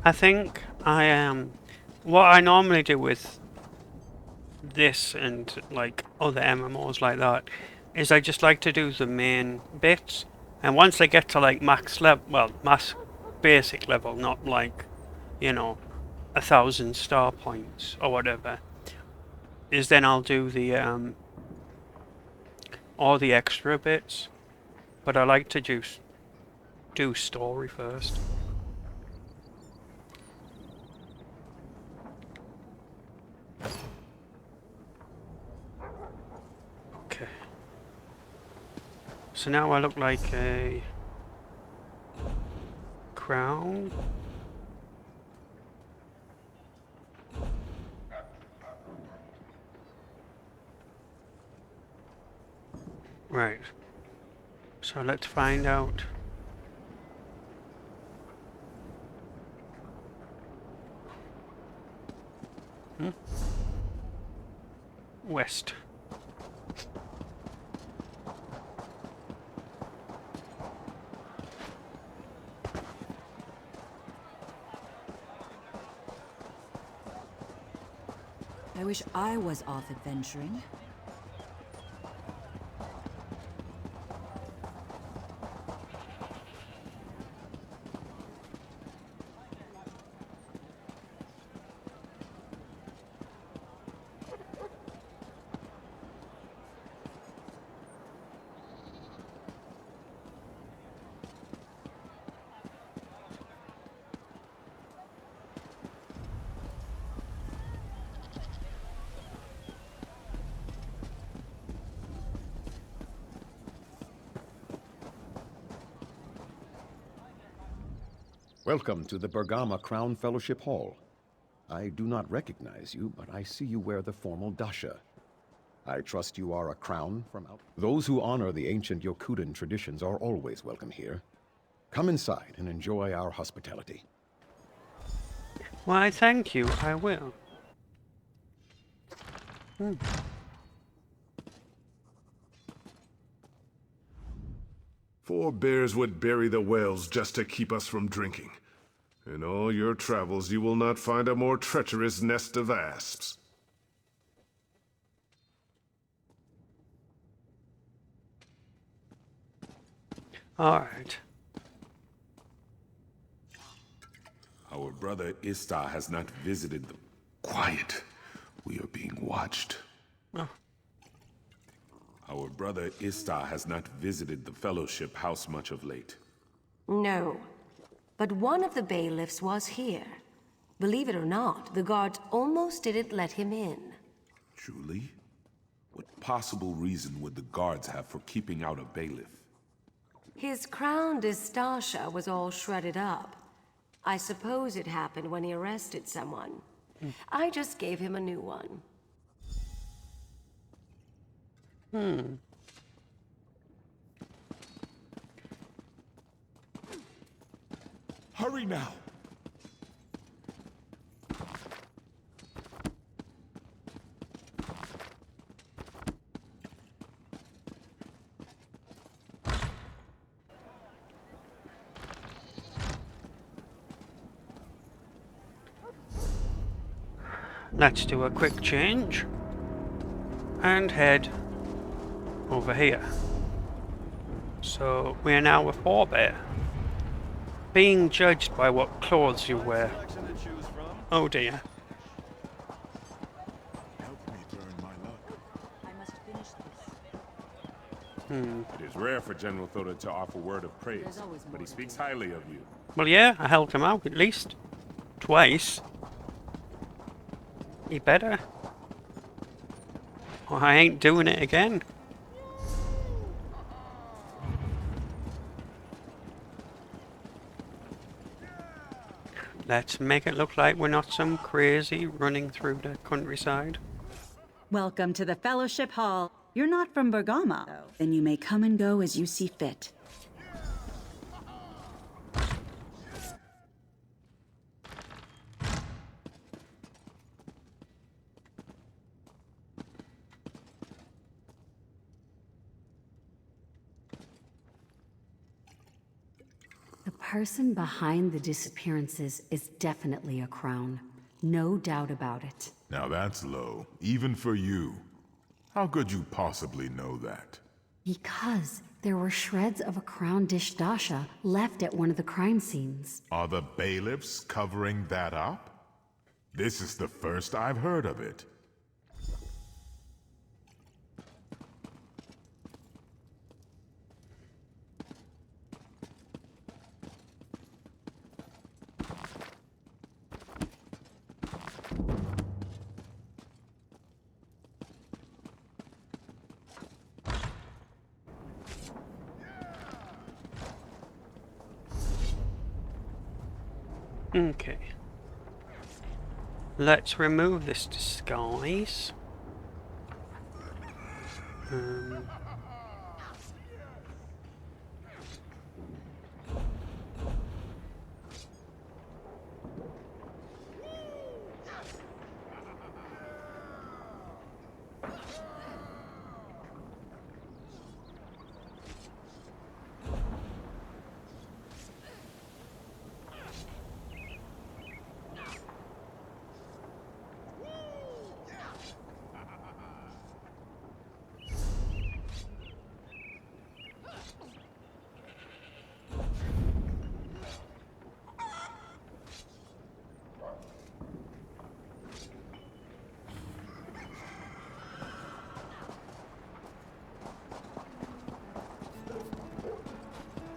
I think I am... what I normally do with this and like other MMOs like that is I just like to do the main bits, and once I get to like max level, well, max basic level, not like, you know, 1,000 star points or whatever, is then I'll do the all the extra bits. But I like to just do story first. Okay. So now I look like a crown. Right. So let's find out. West. I wish I was off adventuring. Welcome to the Bergama Crown Fellowship Hall. I do not recognize you, but I see you wear the formal dasha. I trust you are a crown from out. Those who honor the ancient Yokudan traditions are always welcome here. Come inside and enjoy our hospitality. Why, thank you, I will. Forebears would bury the wells just to keep us from drinking. In all your travels, you will not find a more treacherous nest of asps. All right. Our brother Istar has not visited the... Quiet. We are being watched. Oh. Our brother Istar has not visited the Fellowship House much of late. No. But one of the bailiffs was here. Believe it or not, the guards almost didn't let him in. Truly? What possible reason would the guards have for keeping out a bailiff? His crown Distasha was all shredded up. I suppose it happened when he arrested someone. I just gave him a new one. Hurry now! Let's do a quick change and head over here. So we are now a forebear, being judged by what clothes you wear. Oh dear. It is rare for General Thota to offer word of praise, but he speaks highly of you. Well, yeah, I helped him out at least twice. He better. Or I ain't doing it again. Let's make it look like we're not some crazy running through the countryside. Welcome to the Fellowship Hall. You're not from Bergama, then you may come and go as you see fit. The person behind the disappearances is definitely a crown. No doubt about it. Now that's low, even for you. How could you possibly know that? Because there were shreds of a crown dish dasha left at one of the crime scenes. Are the bailiffs covering that up? This is the first I've heard of it. Okay. Let's remove this disguise.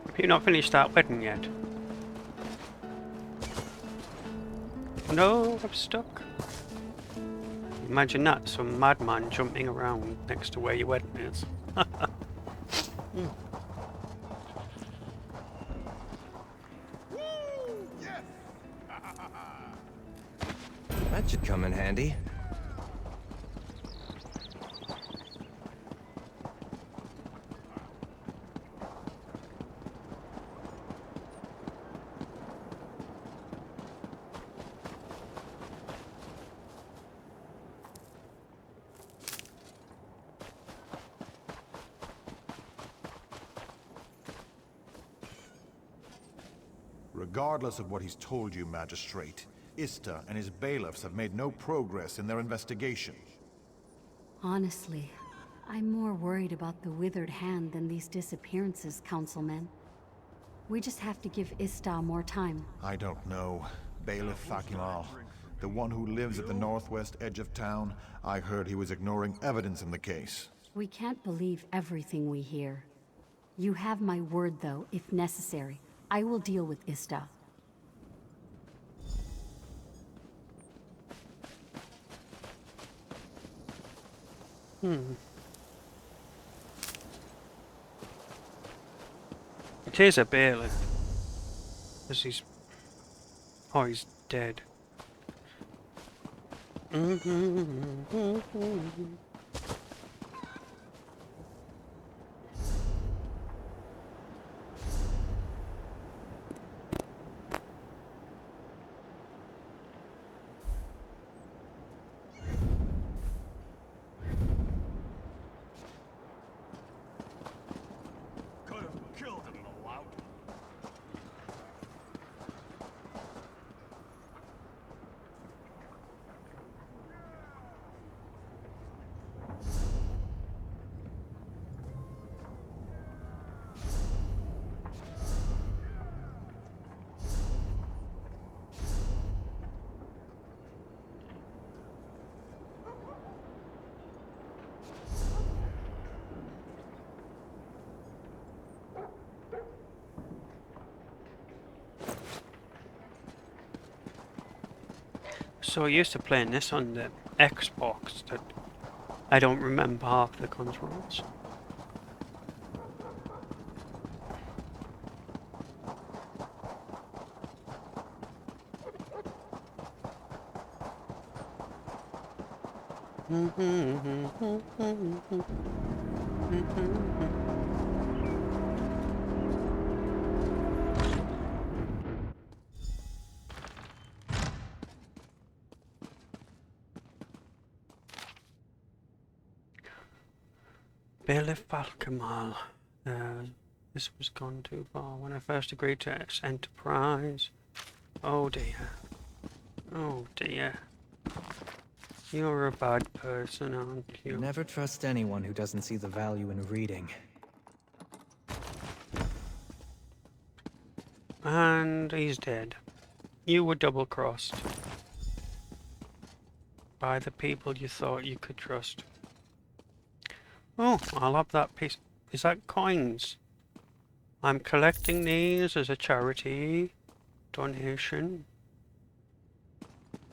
Have you not finished that wedding yet? No, I'm stuck. Imagine that, some madman jumping around next to where your wedding is. That should come in handy. Regardless of what he's told you, Magistrate, Ista and his bailiffs have made no progress in their investigation. Honestly, I'm more worried about the withered hand than these disappearances, Councilman. We just have to give Ista more time. I don't know. Bailiff Fakimal, the one who lives at the northwest edge of town, I heard he was ignoring evidence in the case. We can't believe everything we hear. You have my word, though, if necessary. I will deal with Ista. It is a bailiff. Because he's... Oh, he's dead. so used to playing this on the Xbox that I don't remember half the controls. Billy Falcamal. This was gone too far when I first agreed to X Enterprise. Oh dear. Oh dear. You're a bad person, aren't you? Never trust anyone who doesn't see the value in reading. And he's dead. You were double-crossed by the people you thought you could trust. Oh, I'll have that piece. Is that coins? I'm collecting these as a charity donation.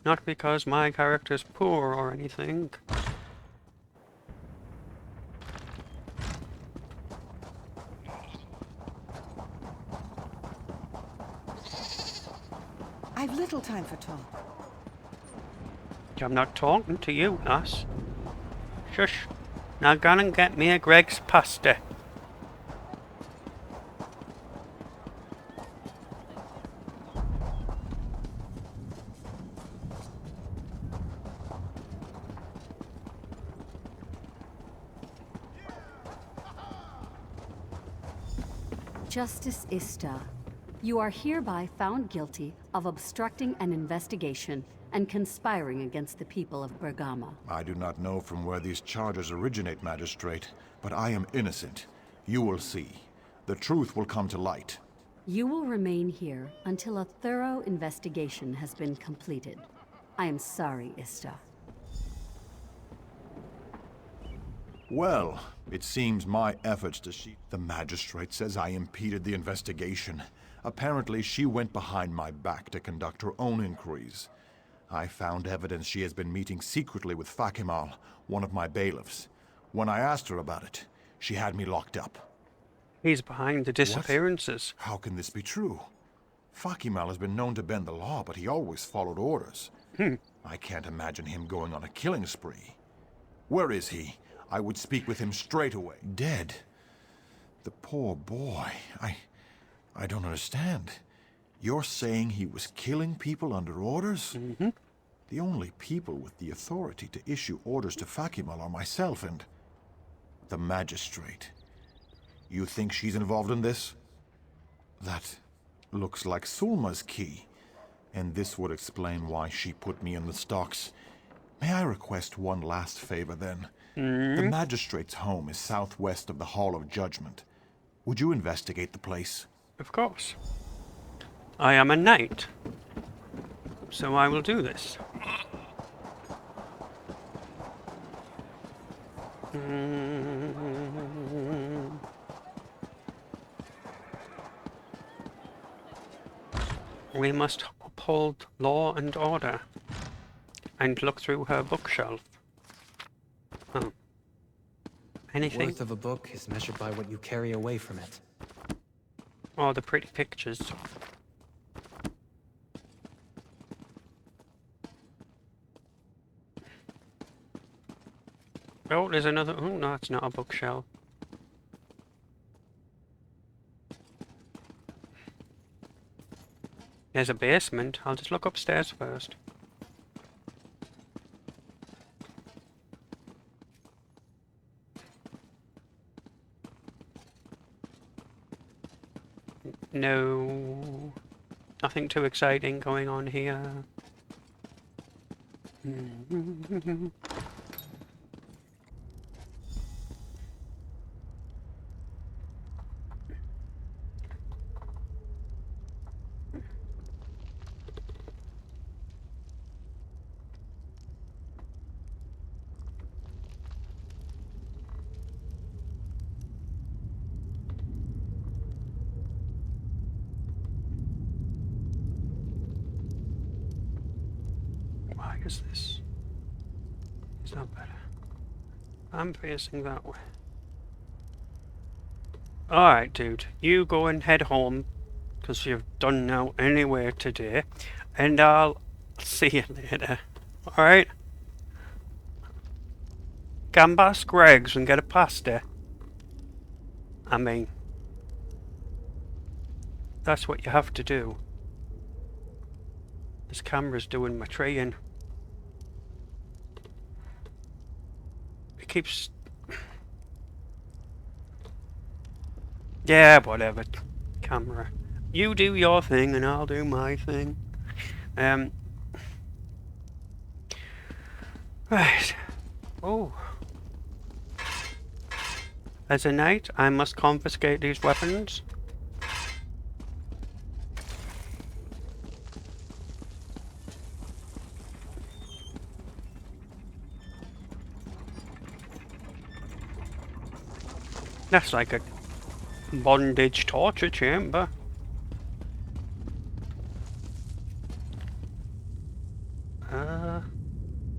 Not because my character's poor or anything. I've little time for talk. I'm not talking to you, lass. Shush. Now go and get me a Greg's pasta. Justice Ista, you are hereby found guilty of obstructing an investigation and conspiring against the people of Bergama. I do not know from where these charges originate, Magistrate, but I am innocent. You will see. The truth will come to light. You will remain here until a thorough investigation has been completed. I am sorry, Ista. Well, it seems my efforts to The Magistrate says I impeded the investigation. Apparently, she went behind my back to conduct her own inquiries. I found evidence she has been meeting secretly with Fakimal, one of my bailiffs. When I asked her about it, she had me locked up. He's behind the disappearances. What? How can this be true? Fakimal has been known to bend the law, but he always followed orders. I can't imagine him going on a killing spree. Where is he? I would speak with him straight away. Dead? The poor boy. I don't understand. You're saying he was killing people under orders? Mm-hmm. The only people with the authority to issue orders to Fakimal are myself and the Magistrate. You think she's involved in this? That looks like Sulma's key. And this would explain why she put me in the stocks. May I request one last favor, then? The Magistrate's home is southwest of the Hall of Judgment. Would you investigate the place? Of course. I am a knight, so I will do this. We must uphold law and order, and look through her bookshelf. Oh. Anything? The worth of a book is measured by what you carry away from it. Oh, the pretty pictures. Oh, there's another. Oh, no, it's not a bookshelf. There's a basement. I'll just look upstairs first. No. Nothing too exciting going on here. Why is this? It's not better. I'm facing that way. Alright, dude. You go and head home, because you've done now anyway today. And I'll see you later. Alright? Gambas Greg's and get a pasta. I mean, that's what you have to do. This camera's doing my traying. It keeps... Yeah, whatever. Camera. You do your thing and I'll do my thing. Right. Oh. As a knight, I must confiscate these weapons. That's like a bondage torture chamber.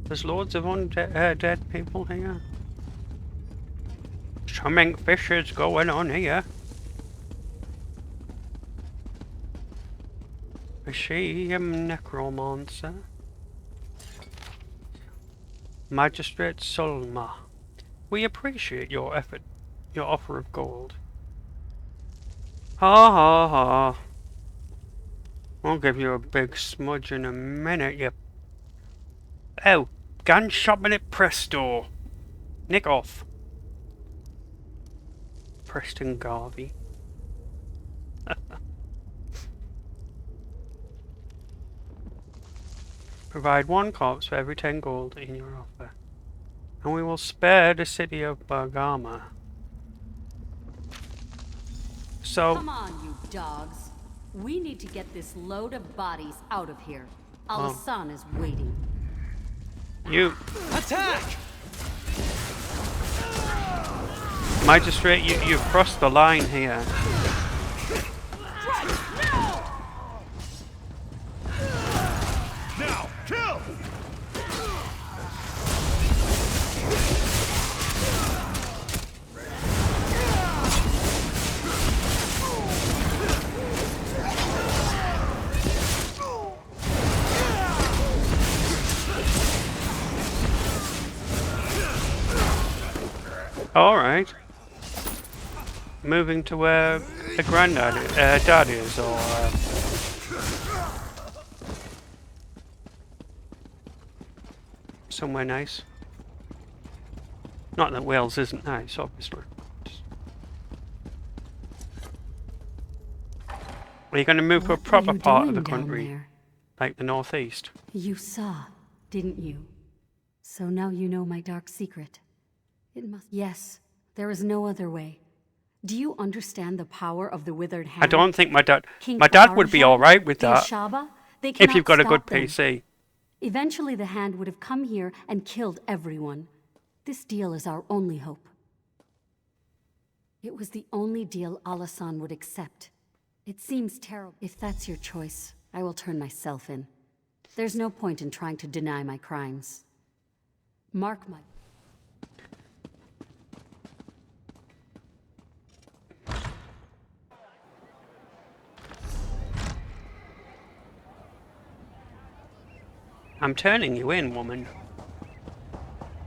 There's loads of dead people here. Something fishy's going on here. Is she a necromancer? Magistrate Sulma, we appreciate your effort, your offer of gold. Ha ha ha. I'll give you a big smudge in a minute, you... Oh, gun shopping at Presto. Nick off. Preston Garvey. Provide 1 corpse for every 10 gold in your offer, and we will spare the city of Bergama. So... Come on, you dogs. We need to get this load of bodies out of here. Alasan is waiting. You... Attack! Magistrate, you've crossed the line here. Now, kill! Alright. Moving to where the dad is, or... somewhere nice. Not that Wales isn't nice, obviously. Are you going to move to a proper part of the country? Like the northeast? You saw, didn't you? So now you know my dark secret. It must... Yes, there is no other way. Do you understand the power of the withered hand? I don't think my dad... King My dad would be alright with the that. Ashaba, they If you've cannot got a good stop them. PC. Eventually the hand would have come here and killed everyone. This deal is our only hope. It was the only deal Alasan would accept. It seems terrible. If that's your choice, I will turn myself in. There's no point in trying to deny my crimes. Mark my... I'm turning you in, woman.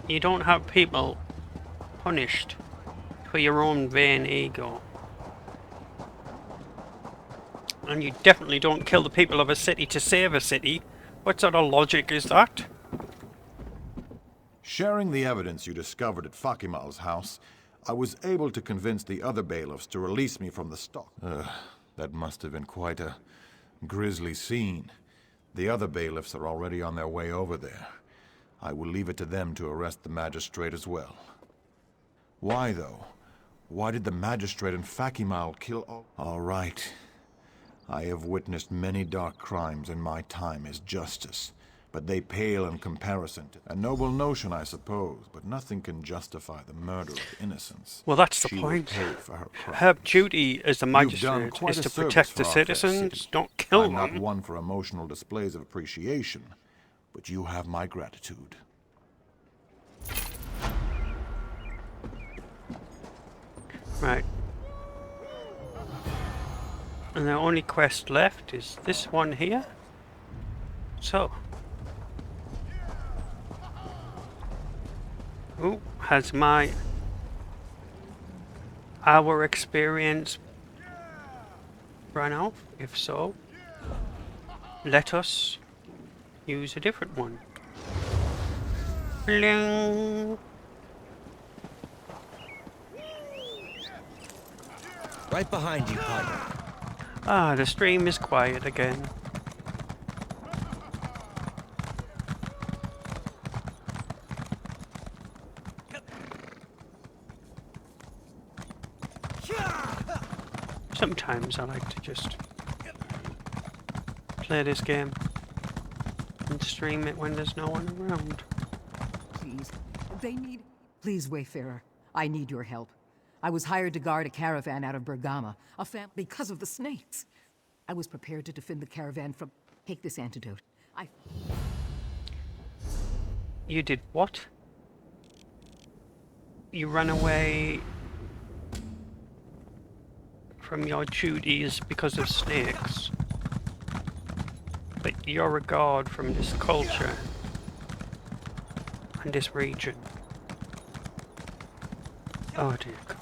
You don't have people punished for your own vain ego. And you definitely don't kill the people of a city to save a city. What sort of logic is that? Sharing the evidence you discovered at Fakimal's house, I was able to convince the other bailiffs to release me from the stock. That must have been quite a grisly scene. The other bailiffs are already on their way over there. I will leave it to them to arrest the magistrate as well. Why, though? Why did the magistrate and Fakimal kill all... All right. I have witnessed many dark crimes in my time as justice, but they pale in comparison to... A noble notion, I suppose, but nothing can justify the murder of innocents. Well, that's the She will point. pay for her crimes. Her duty as the You've done magistrate quite is a to service protect for the our fair citizens, city. don't kill I'm them. not one for emotional displays of appreciation, but you have my gratitude. Right. And the only quest left is this one here. So. Ooh, has our experience run out? If so, let us use a different one. Bling. Right behind you, partner. Ah, the stream is quiet again. Sometimes I like to just play this game and stream it when there's no one around. Please, they need... Please, Wayfarer, I need your help. I was hired to guard a caravan out of Bergama, because of the snakes. I was prepared to defend the caravan from... Take this antidote. You did what? You ran away from your duties because of snakes. But you're a god from this culture and this region. Oh dear God.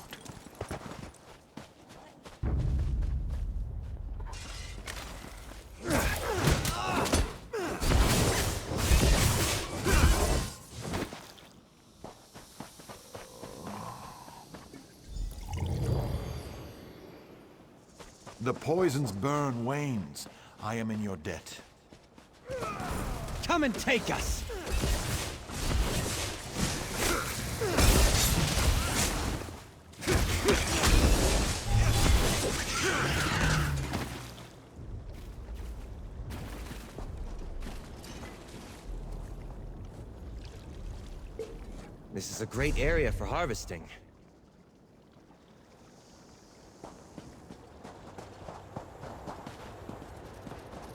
The poison's burn wanes. I am in your debt. Come and take us! This is a great area for harvesting.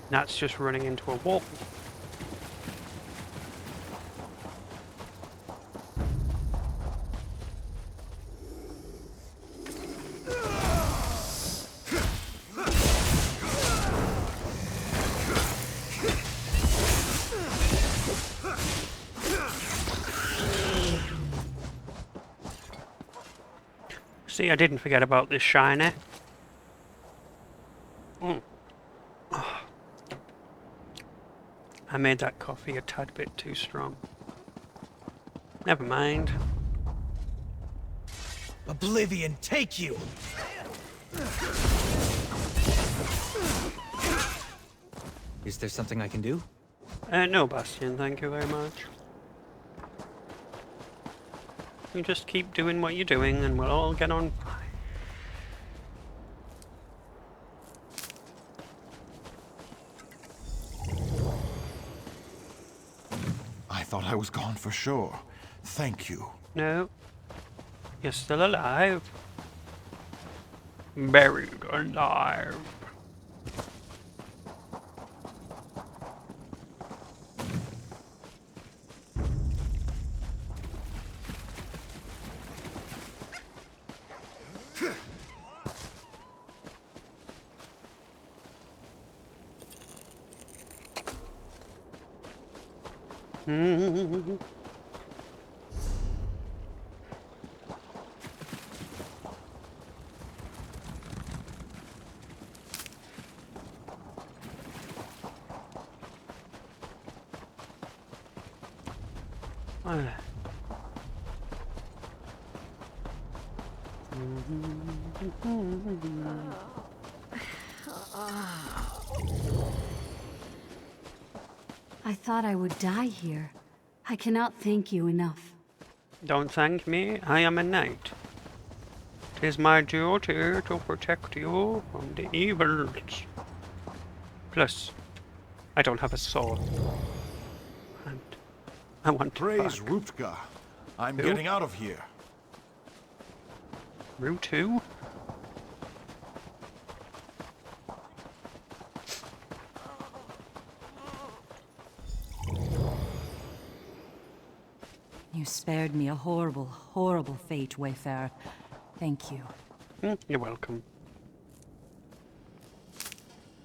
That's just running into a wall. See, I didn't forget about this shiner. I made that coffee a tad bit too strong. Never mind. Oblivion, take you! Is there something I can do? No, Bastian, thank you very much. You just keep doing what you're doing and we'll all get on fine. I thought I was gone for sure. Thank you. No. You're still alive. Buried alive. I thought I would die here. I cannot thank you enough. Don't thank me, I am a knight. 'Tis my duty to protect you from the evils. Plus, I don't have a sword. And I want to Praise back. Ruptka. I'm Who? getting out of here. Route 2? You spared me a horrible, horrible fate, Wayfarer. Thank you. You're welcome.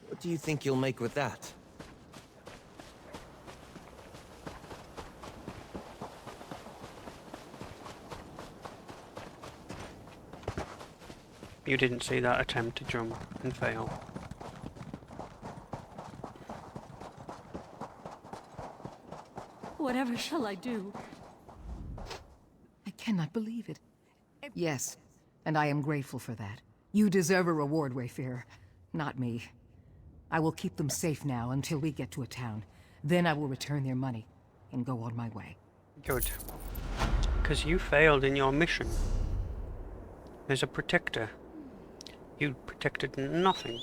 What do you think you'll make with that? You didn't see that attempt to jump and fail. Whatever shall I do? I cannot believe it. Yes, and I am grateful for that. You deserve a reward, Wayfarer, not me. I will keep them safe now until we get to a town. Then I will return their money and go on my way. Good. Because you failed in your mission. As a protector. You protected nothing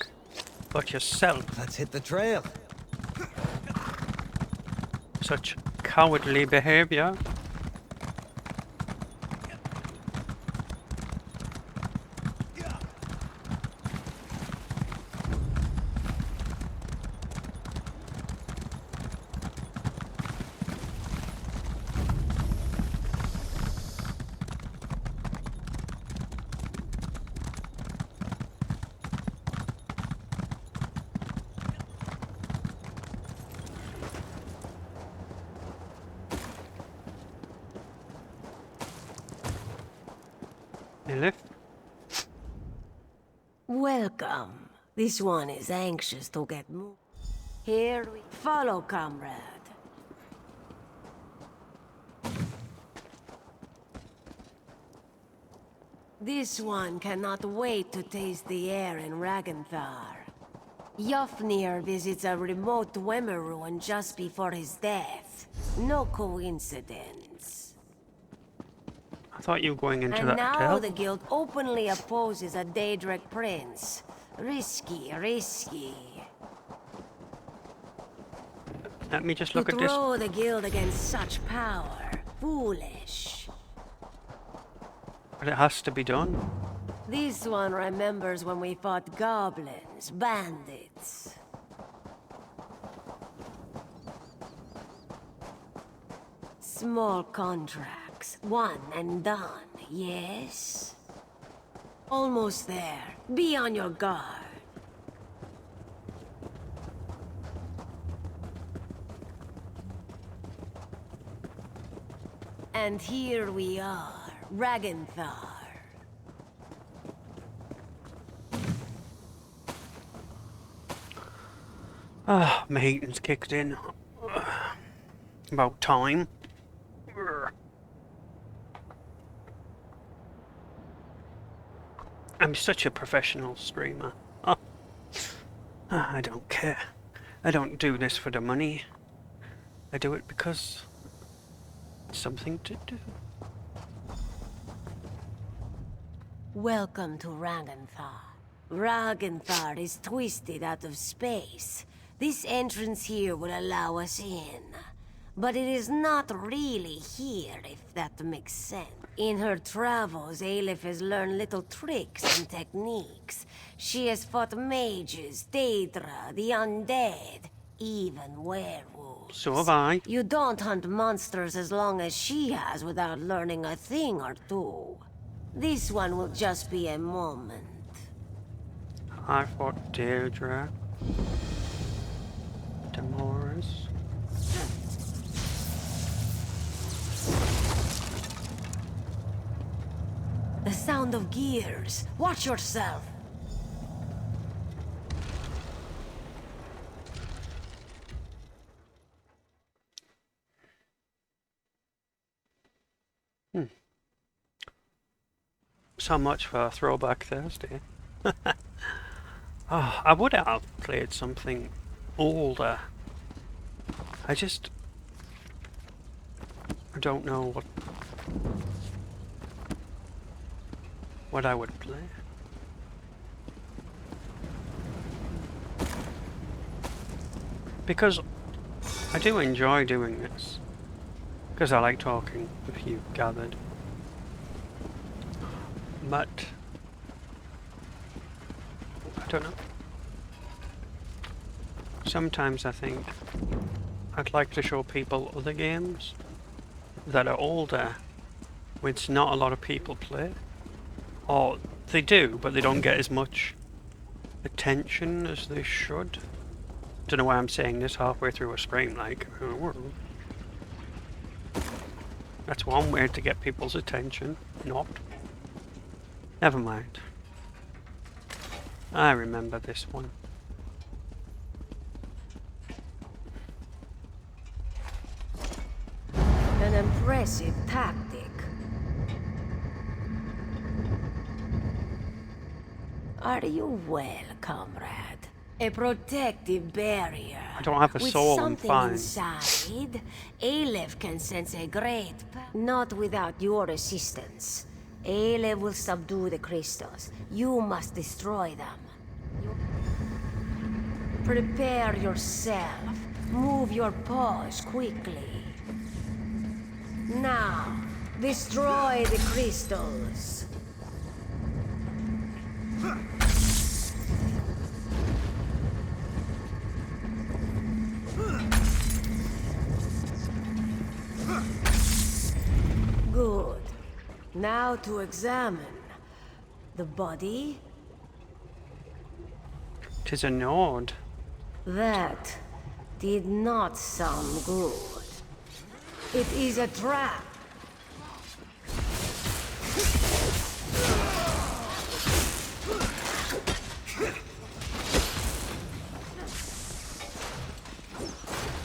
but yourself. Let's hit the trail. Such cowardly behavior. Welcome. This one is anxious to get moved. Here we follow, comrade. This one cannot wait to taste the air in Ragnthar. Yofnir visits a remote Dwemer ruin just before his death. No coincidence. I thought you were going into And that now hotel. the guild openly opposes a Daedric prince. Risky, risky. Let me just To look at this. throw the guild against such power. Foolish. But it has to be done. This one remembers when we fought goblins, bandits. Small contracts, one and done, yes? Almost there. Be on your guard. And here we are, Ragnthar. Ah, my heating's kicked in. About time. I'm such a professional streamer. I don't care. I don't do this for the money. I do it because it's something to do. Welcome to Ragnthar. Ragnthar is twisted out of space. This entrance here will allow us in. But it is not really here, if that makes sense. In her travels, Aelif has learned little tricks and techniques. She has fought mages, Daedra, the undead, even werewolves. So have I. You don't hunt monsters as long as she has without learning a thing or two. This one will just be a moment. I fought Deirdre. Demoris. The sound of gears. Watch yourself. So much for Throwback Thursday. Oh, I would have played something older. I don't know what I would play. Because I do enjoy doing this. Because I like talking, if you gathered. But I don't know. Sometimes I think I'd like to show people other games that are older, which not a lot of people play. Or they do, but they don't get as much attention as they should. Don't know why I'm saying this halfway through a stream, like, that's one way to get people's attention. Not. Never mind. I remember this one. An impressive tactic. Are you well, comrade? A protective barrier. I don't have a soul, I'm fine. With something inside, Aleph can sense a great not without your assistance. Aleph will subdue the crystals. You must destroy them. Prepare yourself. Move your paws quickly. Now, destroy the crystals. Good. Now to examine the body. 'Tis a node. That did not sound good. It is a trap.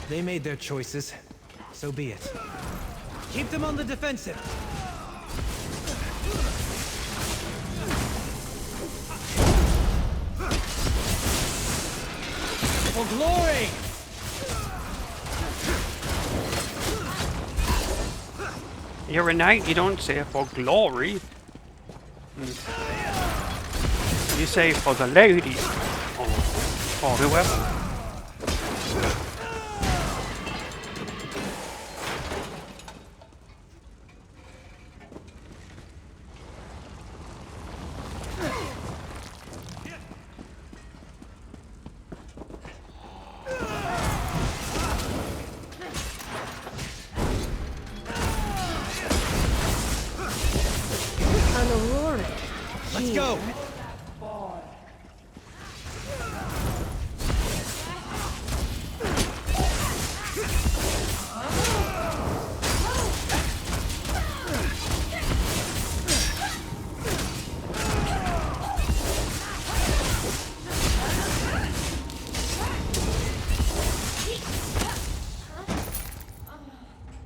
They made their choices. So be it. Keep them on the defensive. For glory! You're a knight, you don't say for glory. You say for the lady. Or whoever. Let's go!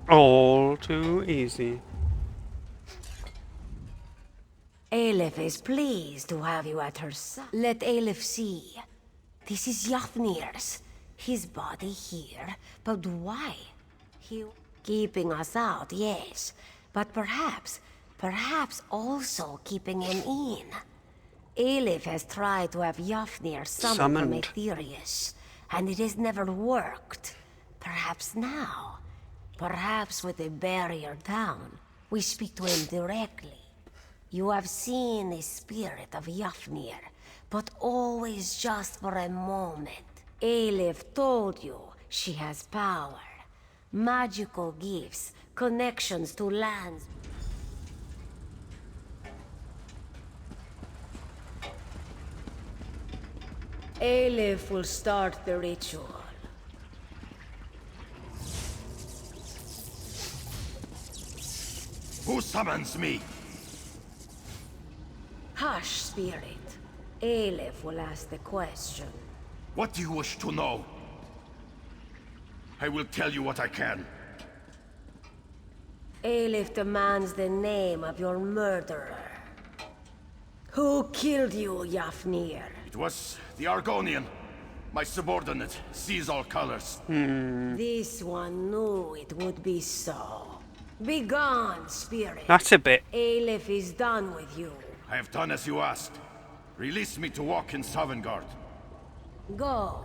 All too easy. Aleph is pleased to have you at her side. Let Aleph see. This is Yafnir's. His body here. But why? He keeping us out, yes. But perhaps also keeping him in. Aleph has tried to have Yafnir summoned from Aetherius, and it has never worked. Perhaps now, perhaps with the barrier down, we speak to him directly. You have seen the spirit of Yafnir, but always just for a moment. Aleph told you she has power, magical gifts, connections to lands. Aleph will start the ritual. Who summons me? Hush, spirit. Aleph will ask the question. What do you wish to know? I will tell you what I can. Aleph demands the name of your murderer. Who killed you, Yafnir? It was the Argonian. My subordinate sees all colors. This one knew it would be so. Be gone, spirit. That's a bit. Aleph is done with you. I have done as you asked. Release me to walk in Sovngarde. Go.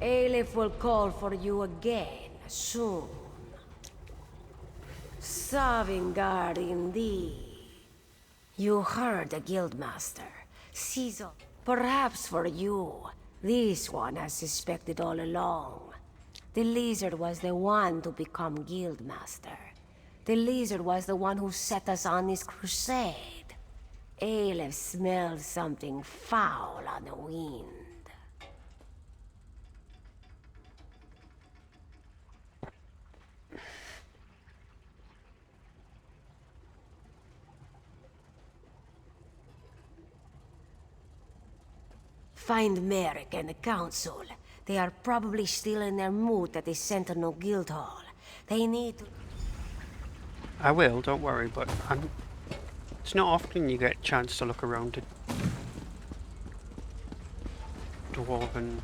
Aleph will call for you again soon. Sovngarde indeed. You heard the Guildmaster. Caesar. Perhaps for you, this one has suspected all along. The lizard was the one to become Guildmaster. The lizard was the one who set us on this crusade. Aleph smelled something foul on the wind. Find Merrick and the Council. They are probably still in their moot at the Sentinel Guildhall. They need to... I will, don't worry, but it's not often you get a chance to look around at Dwarven.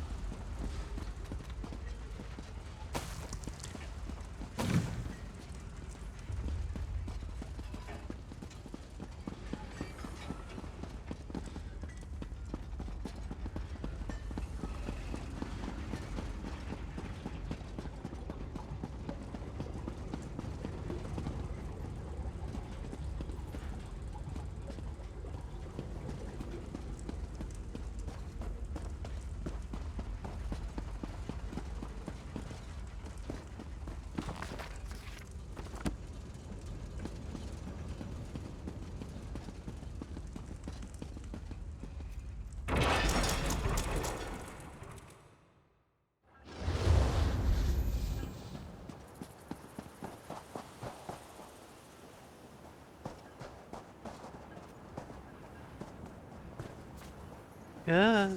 Yeah.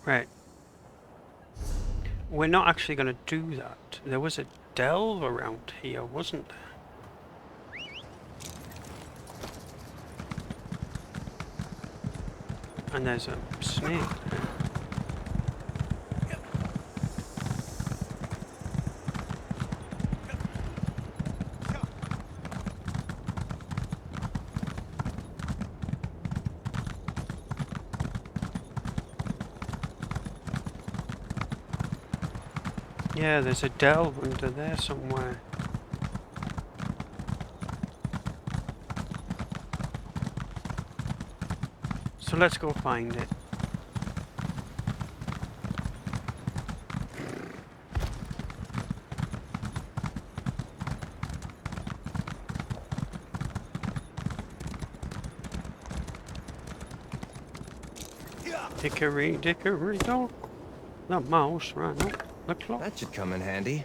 Right. We're not actually going to do that. There was a delve around here, wasn't there? And there's a snake there. Yeah, there's a delve under there somewhere. So let's go find it. Dickory, dickory, dock. The mouse ran up the clock. That should come in handy.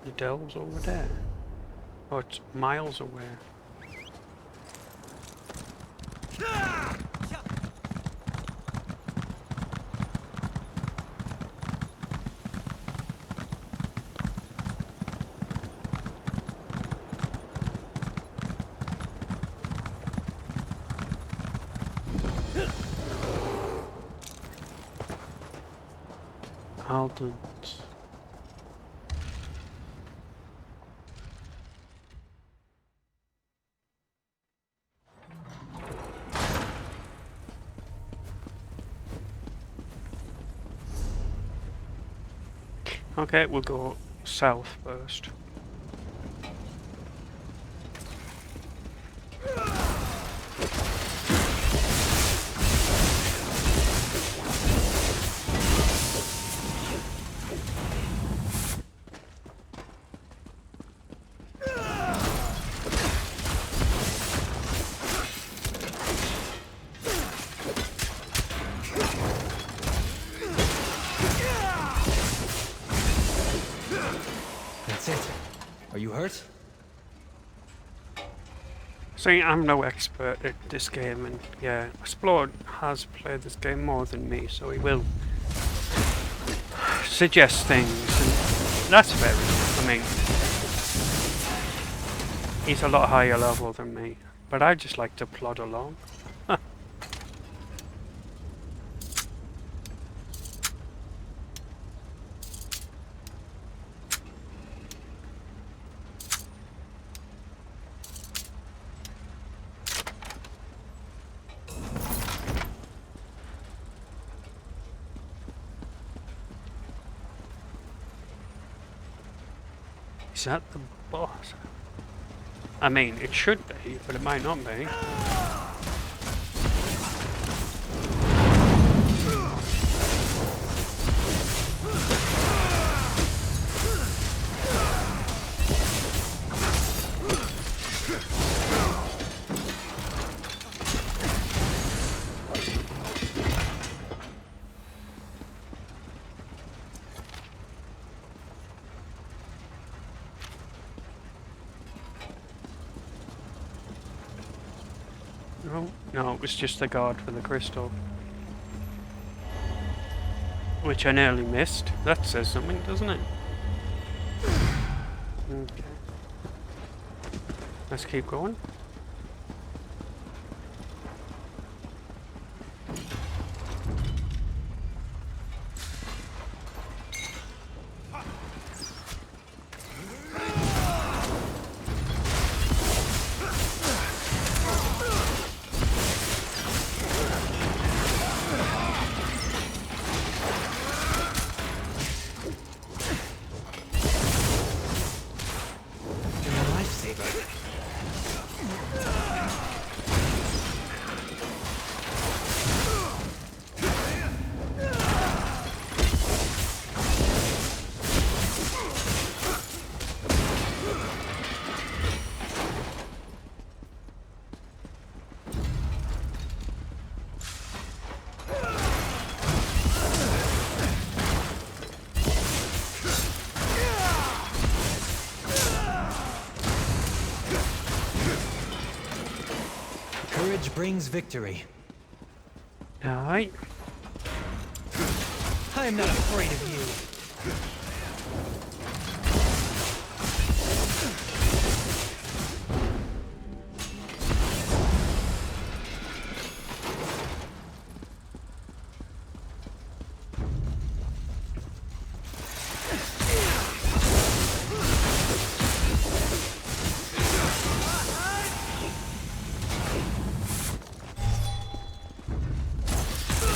The delve's over there. Oh, it's miles away. Aldens. Okay, we'll go south first. Hurt? See, I'm no expert at this game, and yeah, Explode has played this game more than me, so he will suggest things, and that's fair enough. I mean, he's a lot higher level than me, but I just like to plod along. Is that the boss? I mean, it should be, but it might not be. No, it was just the guard for the crystal. Which I nearly missed. That says something, doesn't it? Okay. Let's keep going. Courage brings victory. Alright. I am not afraid of you.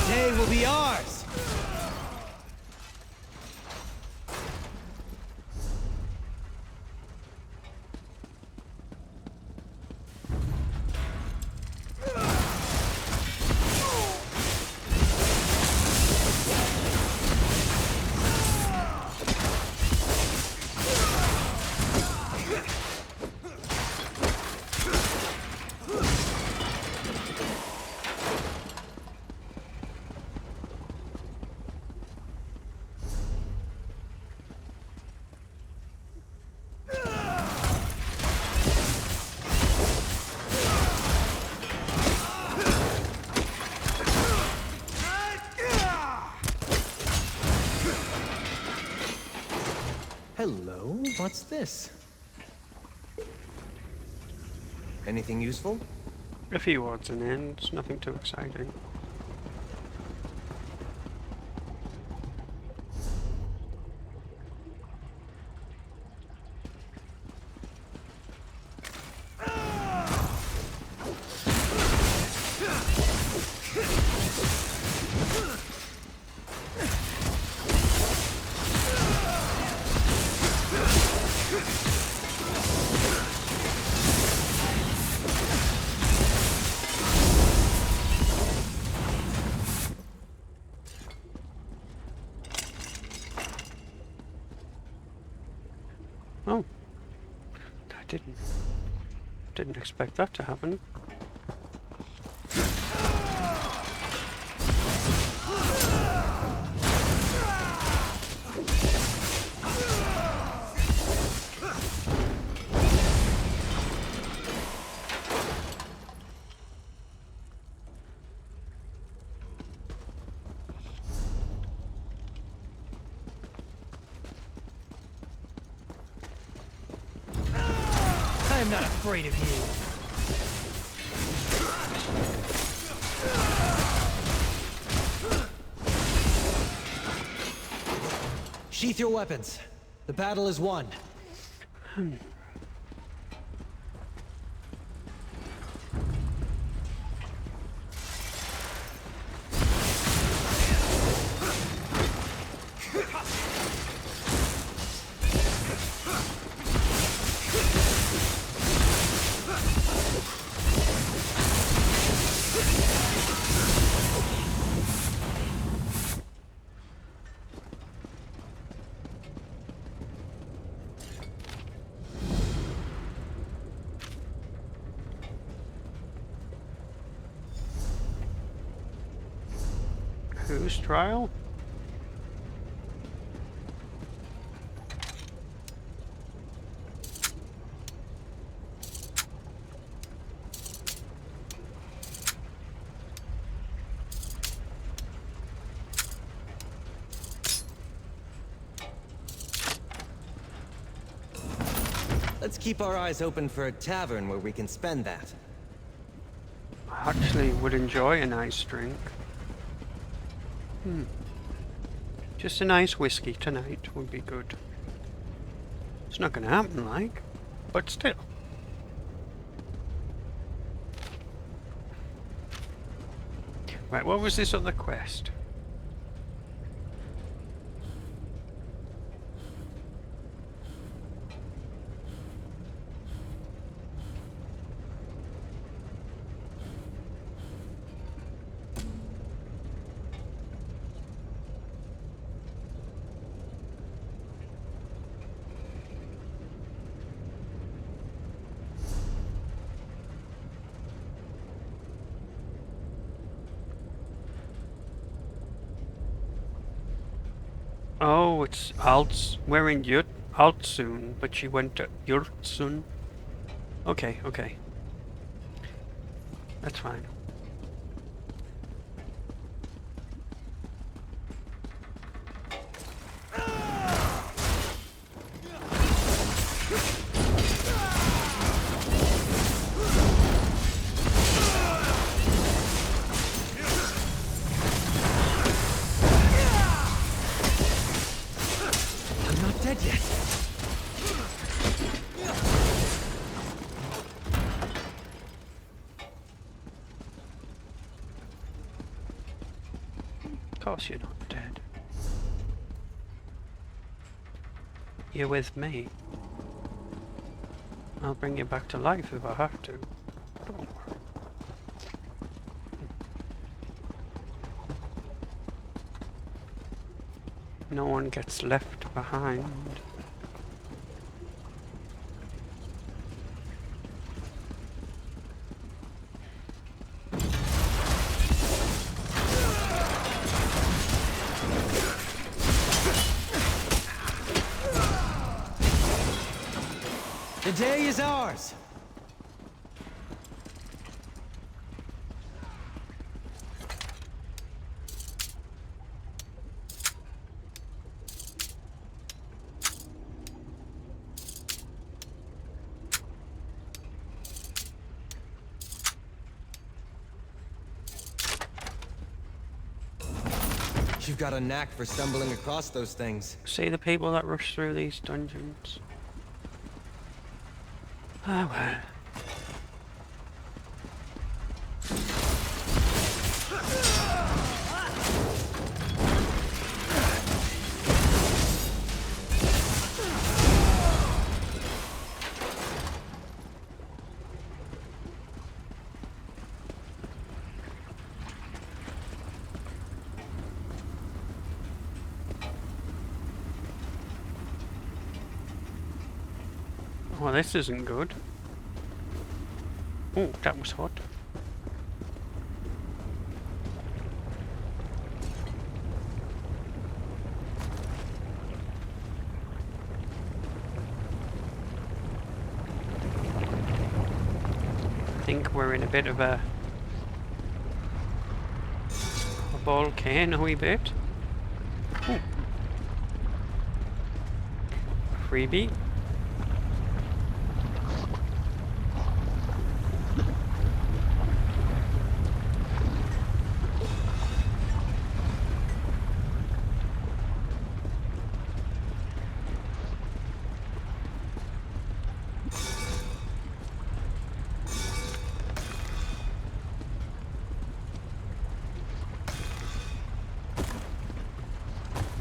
Today will be ours! Hello, what's this? Anything useful? A few odds and ends, nothing too exciting. Oh, I didn't expect that to happen. I am not afraid of you. Sheath your weapons. The battle is won. Whose trial? Let's keep our eyes open for a tavern where we can spend that. I actually would enjoy a nice drink. Just a nice whiskey tonight would be good. It's not gonna happen, like, but still. Right, what was this other quest? Oh, it's Alts. We're in Altsund, but she went to Yurtsund. Okay, okay. That's fine. Dead yet. Of course you're not dead. You're with me. I'll bring you back to life if I have to. Don't worry. No one gets left behind. The day is ours. You've got a knack for stumbling across those things. See the people that rush through these dungeons? Ah, well. Well, this isn't good. Oh, that was hot. I think we're in a bit of a volcano-y bit. Ooh. Freebie.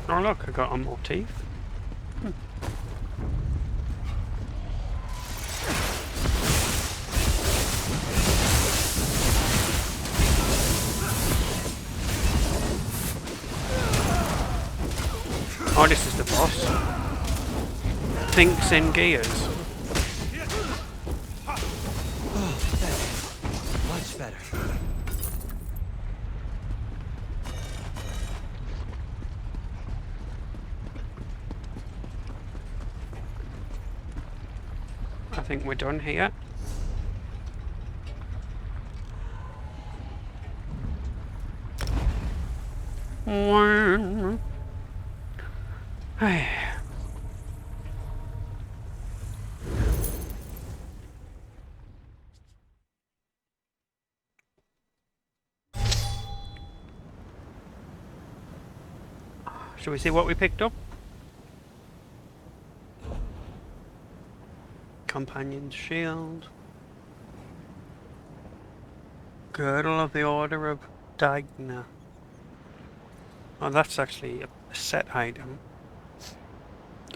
Oh look, I got a motif. Oh, this is the boss. Thinks in gears. Oh, better. Much better. I think we're done here. Shall we see what we picked up? Companion's shield. Girdle of the Order of Dagna. Oh, that's actually a set item.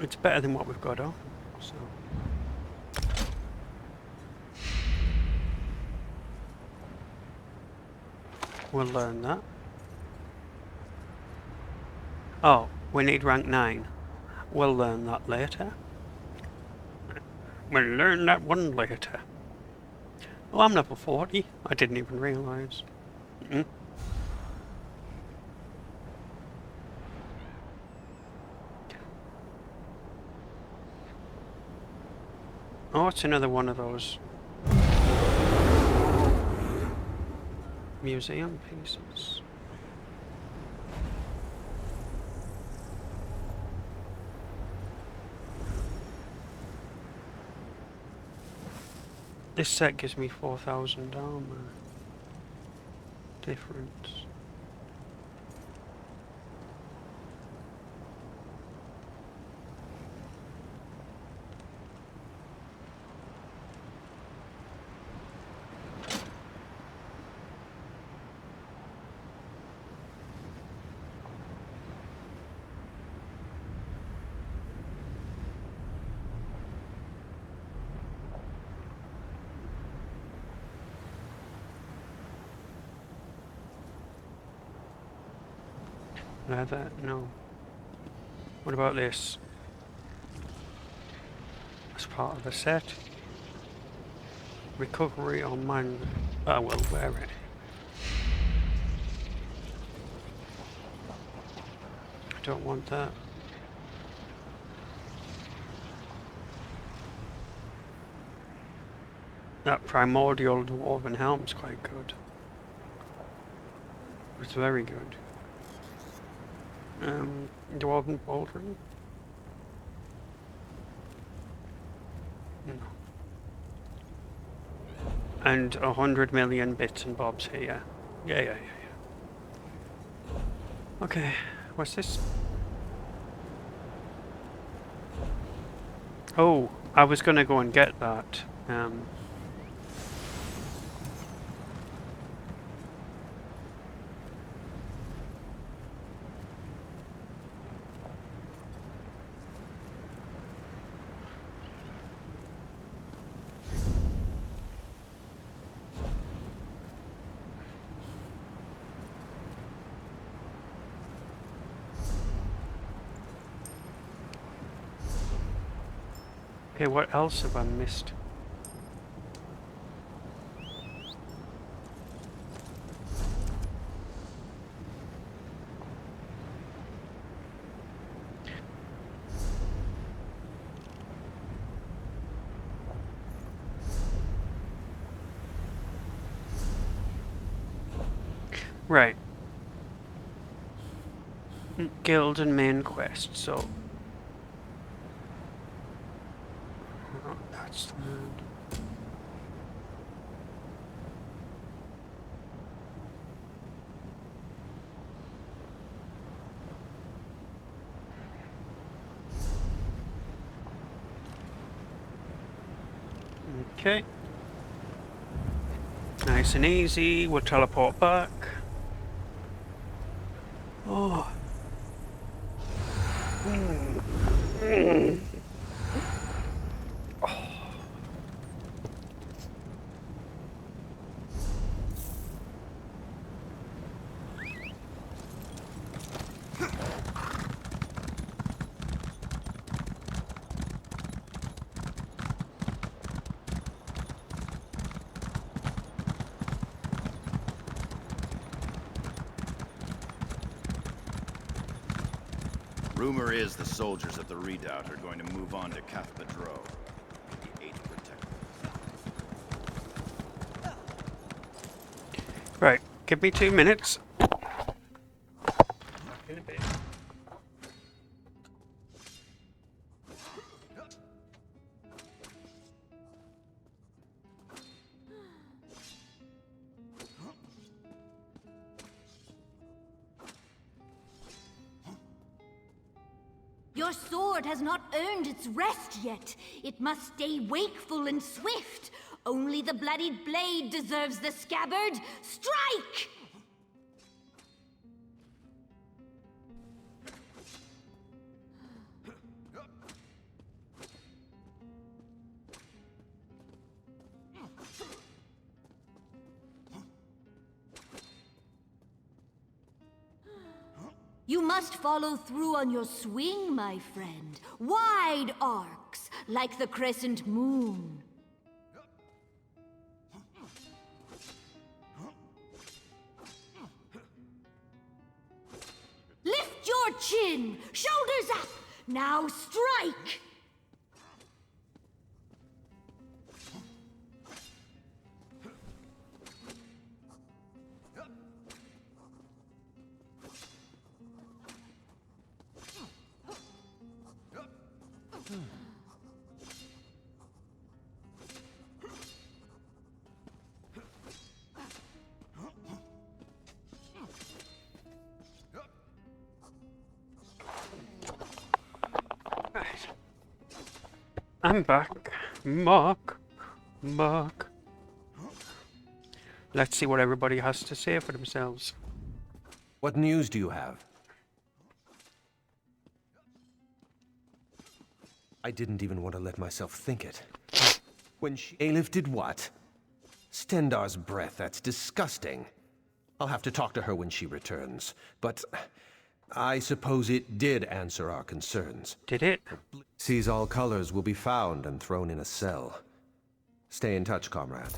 It's better than what we've got on. So. We'll learn that. Oh, we need rank 9. We'll learn that later. We'll learn that one later. Oh, I'm level 40. I didn't even realise. Oh, it's another one of those museum pieces. This set gives me 4,000 armor. Difference. Leather? No. What about this? As part of the set. Recovery on mine. Oh, we'll wear it. I don't want that. That primordial dwarven helm's quite good. It's very good. Dwarven pauldron? No. And 100 million bits and bobs here. Yeah. Okay, what's this? Oh, I was gonna go and get that. Okay, what else have I missed? Right. Guild and main quest, so... Oh, that's the mood. Okay. Nice and easy, we'll teleport back. Oh. Rumor is the soldiers at the redoubt are going to move on to Cathpedro. The 8th Protector. Right, give me 2 minutes. In a bit. Your sword has not earned its rest yet. It must stay wakeful and swift. Only the bloodied blade deserves the scabbard. Strike! You must follow through on your swing, my friend. Wide arcs, like the crescent moon. Lift your chin, shoulders up. Now strike! I'm back. Mark. Let's see what everybody has to say for themselves. What news do you have? I didn't even want to let myself think it. When Aelif did what? Stendarr's breath, that's disgusting. I'll have to talk to her when she returns. But I suppose it did answer our concerns. Did it? Sees all colors will be found and thrown in a cell. Stay in touch, comrade.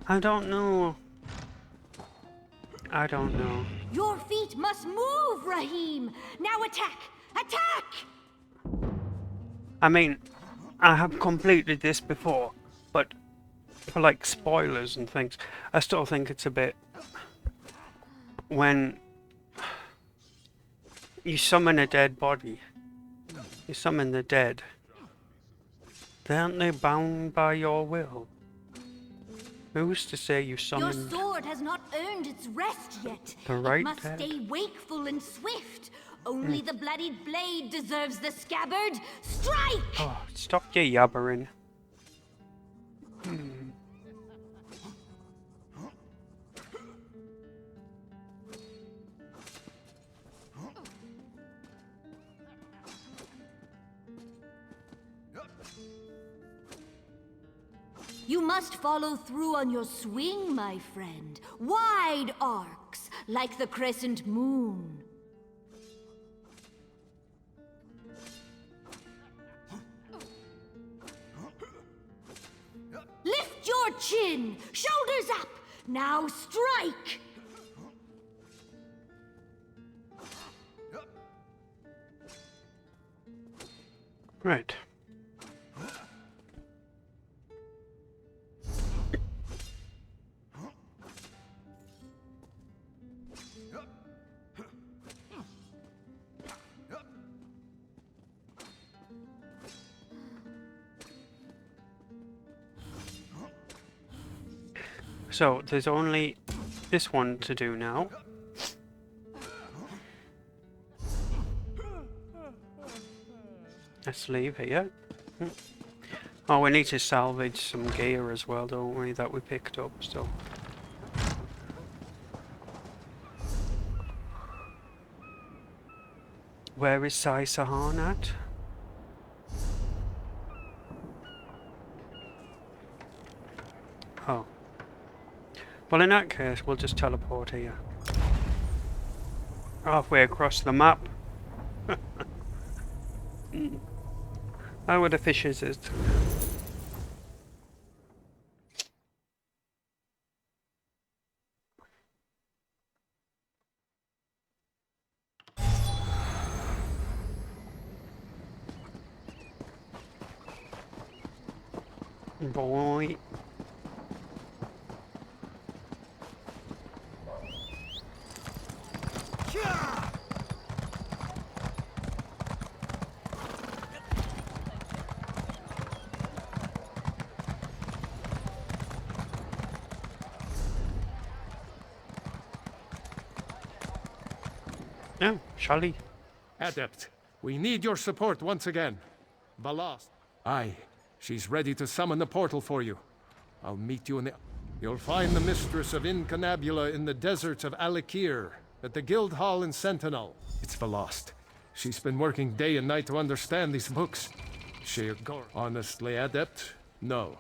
I don't know. Your feet must move, Rahim. Now attack! Attack! I mean, I have completed this before, but for like spoilers and things, I still think it's a bit... When you summon a dead body, you summon the dead, aren't they bound by your will? Who's to say you summoned... Your sword has not earned its rest yet. The right it must dead? stay wakeful and swift. Only the bloodied blade deserves the scabbard. Strike! Oh, stop your yabbering. You must follow through on your swing, my friend. Wide arcs, like the crescent moon. Lift your chin, shoulders up. Now strike! Right. So, there's only this one to do now. Let's leave here. Oh, we need to salvage some gear as well, don't we, that we picked up, so... Where is Sai Sahan at? Oh. Well, in that case, we'll just teleport here. Halfway across the map. How are the fishes is? Boy. Oh, Charlie. Adept, we need your support once again. Ballast. Aye, she's ready to summon the portal for you. I'll meet you in the... You'll find the mistress of Incunabula in the deserts of Alikir, at the Guild Hall in Sentinel. It's Ballast. She's been working day and night to understand these books. Honestly, Adept, no.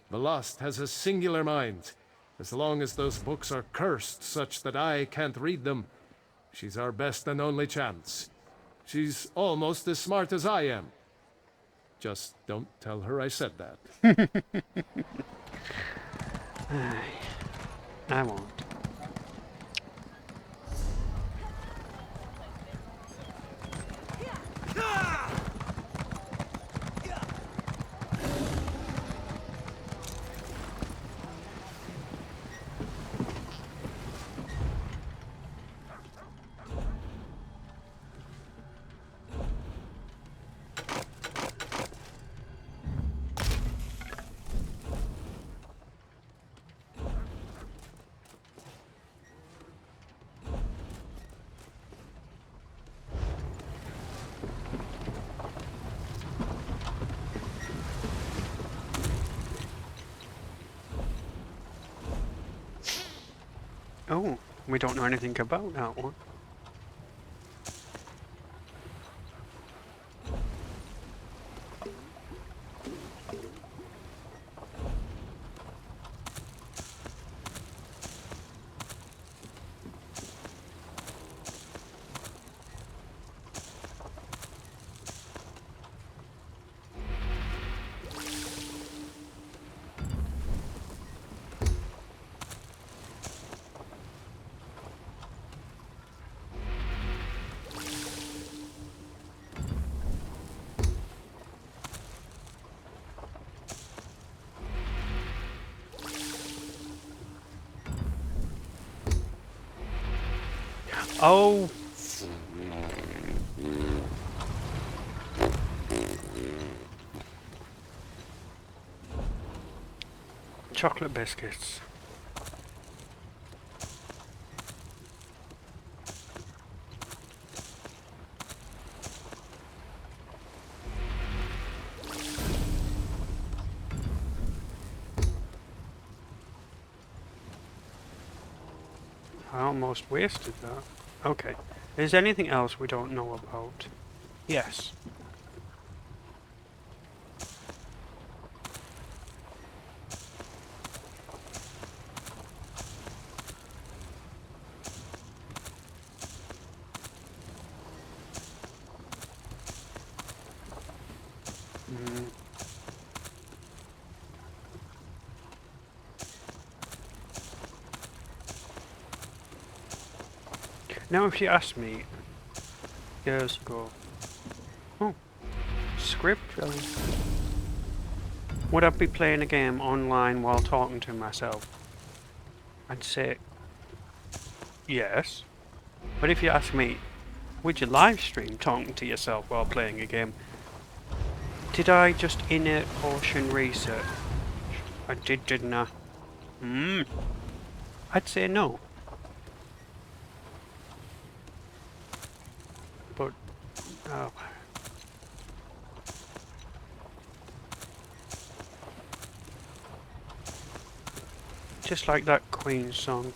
Ballast has a singular mind. As long as those books are cursed such that I can't read them, she's our best and only chance. She's almost as smart as I am. Just don't tell her I said that. I won't. Oh, we don't know anything about that one. Oh. Chocolate biscuits. I almost wasted that. Okay. Is there anything else we don't know about? Yes. Now, if you asked me years ago, oh, script really? Would I be playing a game online while talking to myself? I'd say yes. But if you ask me, would you live stream talking to yourself while playing a game? Did I just inner portion research? I did, didn't I? I'd say no. But, oh. Just like that Queen song.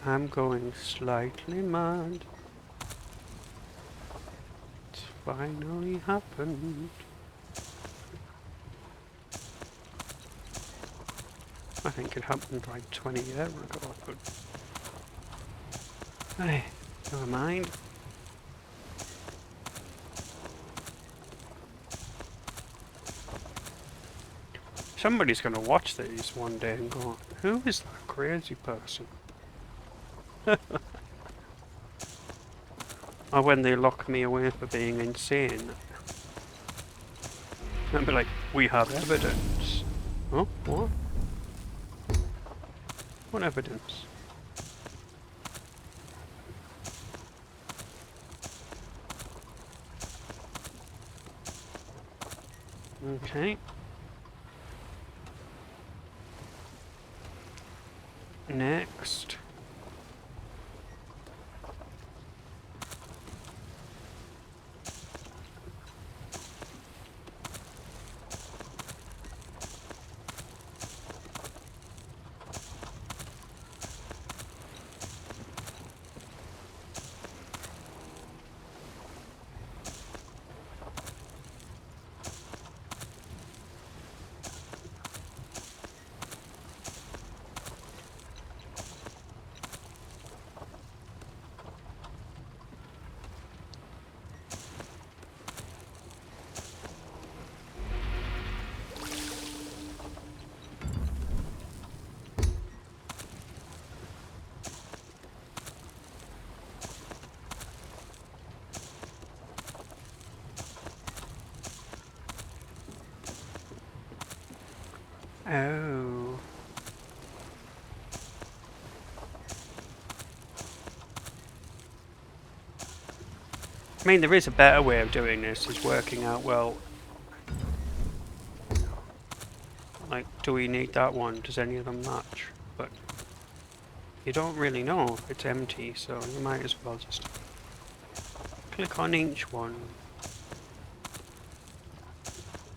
I'm going slightly mad. It's finally happened. I think it happened like 20 years ago, but... Hey, never mind. Somebody's gonna watch these one day and go, who is that crazy person? Or when they lock me away for being insane. I'll be like, we have evidence. Oh, what? What evidence? Okay. Next. I mean, there is a better way of doing this, is working out, well, like, do we need that one? Does any of them match? But you don't really know if it's empty, so you might as well just click on each one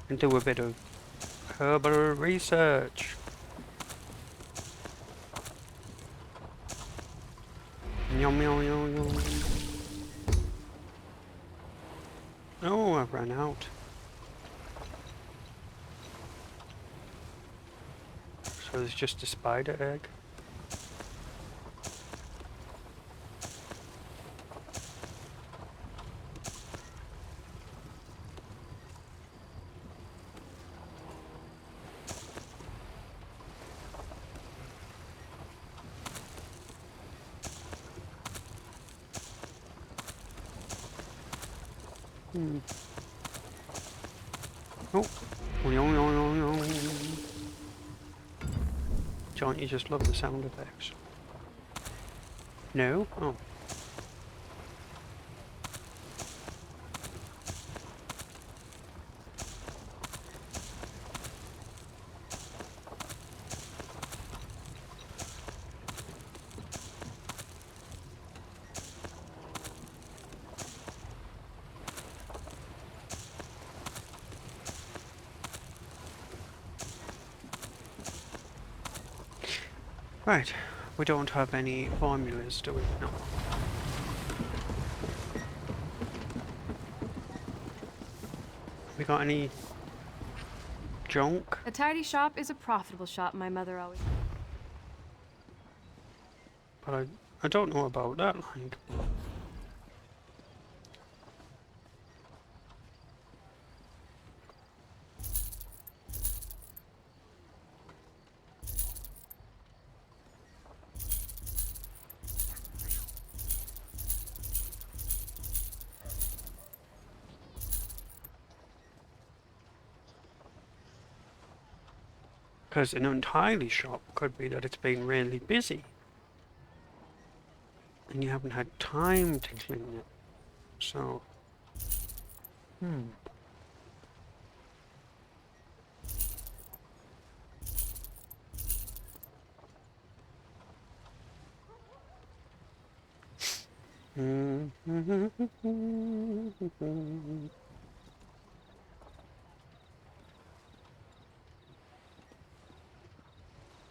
and do a bit of herbal research. Yum, yum, yum, yum. Oh, I've run out. So there's just a spider egg. Oh, don't you just love the sound effects? No? Oh. Right, we don't have any formulas, do we? No. We got any junk? A tidy shop is a profitable shop, my mother always... But I don't know about that line. Because an untidy shop could be that it's been really busy and you haven't had time to clean it. So,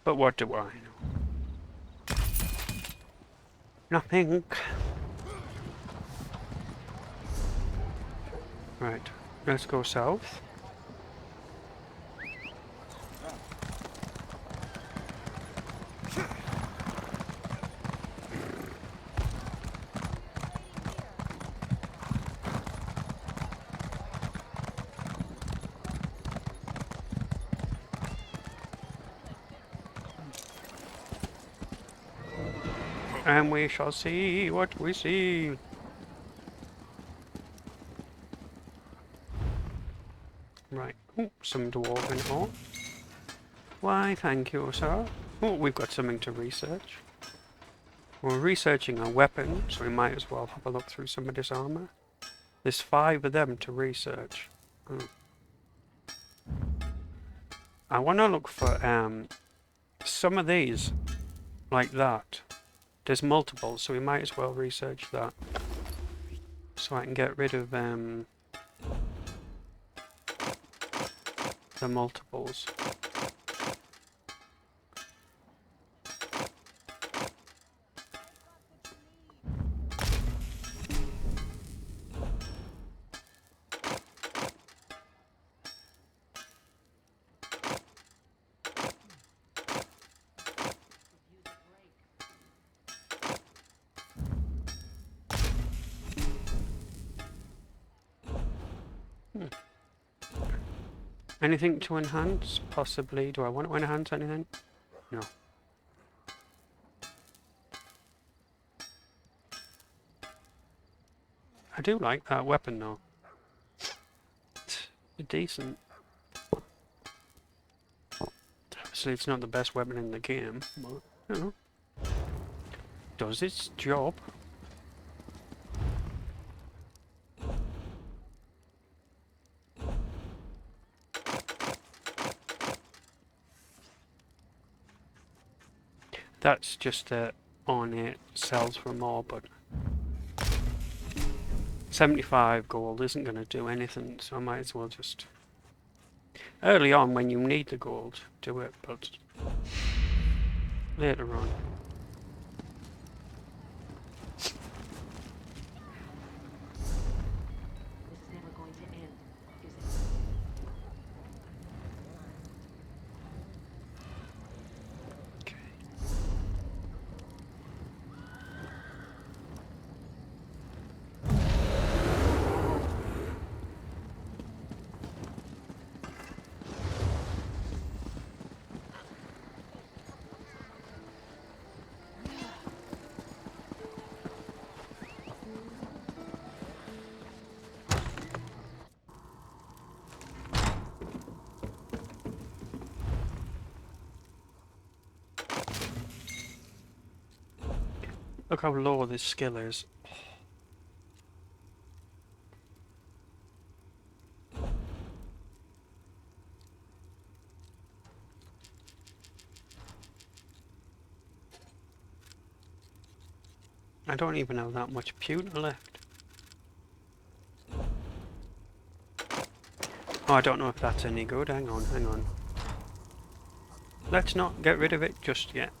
but what do I know? Nothing. Right, let's go south. And we shall see what we see. Right. Ooh, some dwarven ore. Why, thank you, sir. Oh, we've got something to research. We're researching a weapon, so we might as well have a look through some of this armor. There's 5 of them to research. I want to look for some of these, like that. There's multiple, so we might as well research that. So I can get rid of the multiples. Anything to enhance? Possibly. Do I want to enhance anything? No. I do like that weapon though. It's decent. Obviously it's not the best weapon in the game, but you know, does its job. That's just on it sells for more, but 75 gold isn't going to do anything, so I might as well just early on when you need the gold do it, but later on. Look how low this skill is. I don't even have that much pewter left. Oh, I don't know if that's any good. Hang on, hang on. Let's not get rid of it just yet.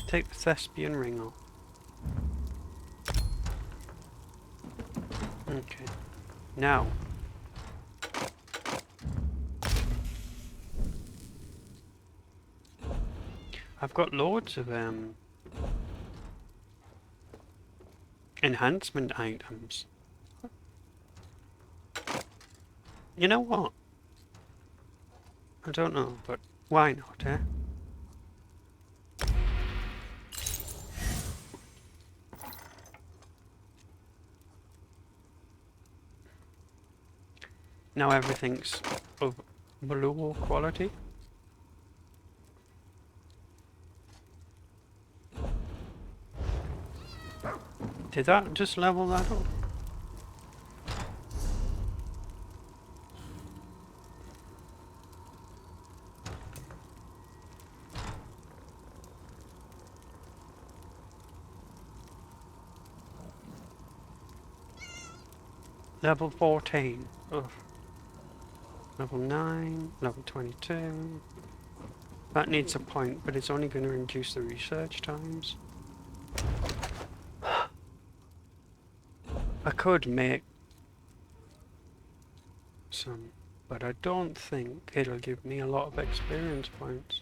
Take the Thespian ring off. Okay. Now. I've got loads of enhancement items. You know what? I don't know, but why not, eh? Now everything's of below quality. Did that just level that up? Level 14. Ugh. Level 9, level 22. That needs a point, but it's only going to reduce the research times. I could make some, but I don't think it'll give me a lot of experience points.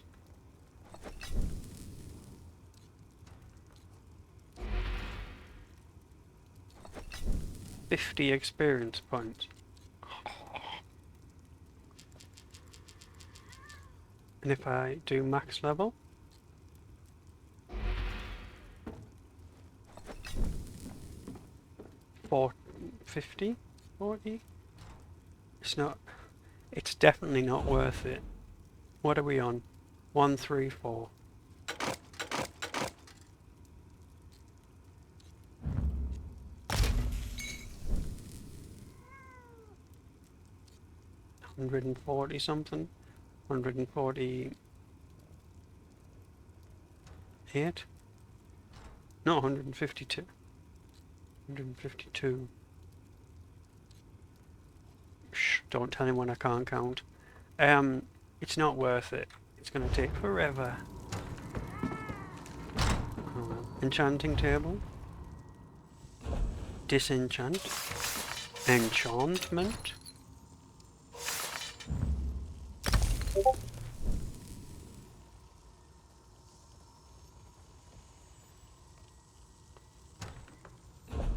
$50 experience points. And if I do max level, $50, 40? It's not, it's definitely not worth it. What are we on? 134. $140 something. 148? No, 152. 152. Shh, don't tell anyone I can't count. It's not worth it. It's gonna take forever. Oh well. Enchanting table. Disenchant. Enchantment.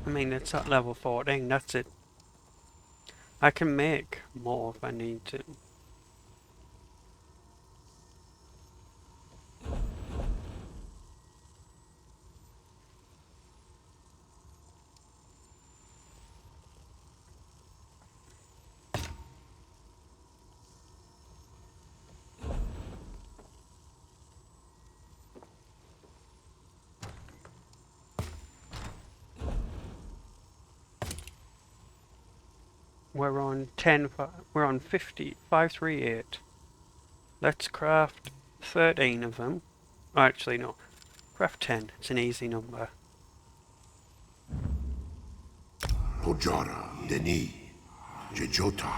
I mean, it's at level 14, that's it. I can make more if I need to. we're on 10. We're on 50. 538. Let's craft 13 of them. Oh, actually, no. Craft 10. It's an easy number. Pojara, Denis, Jejota.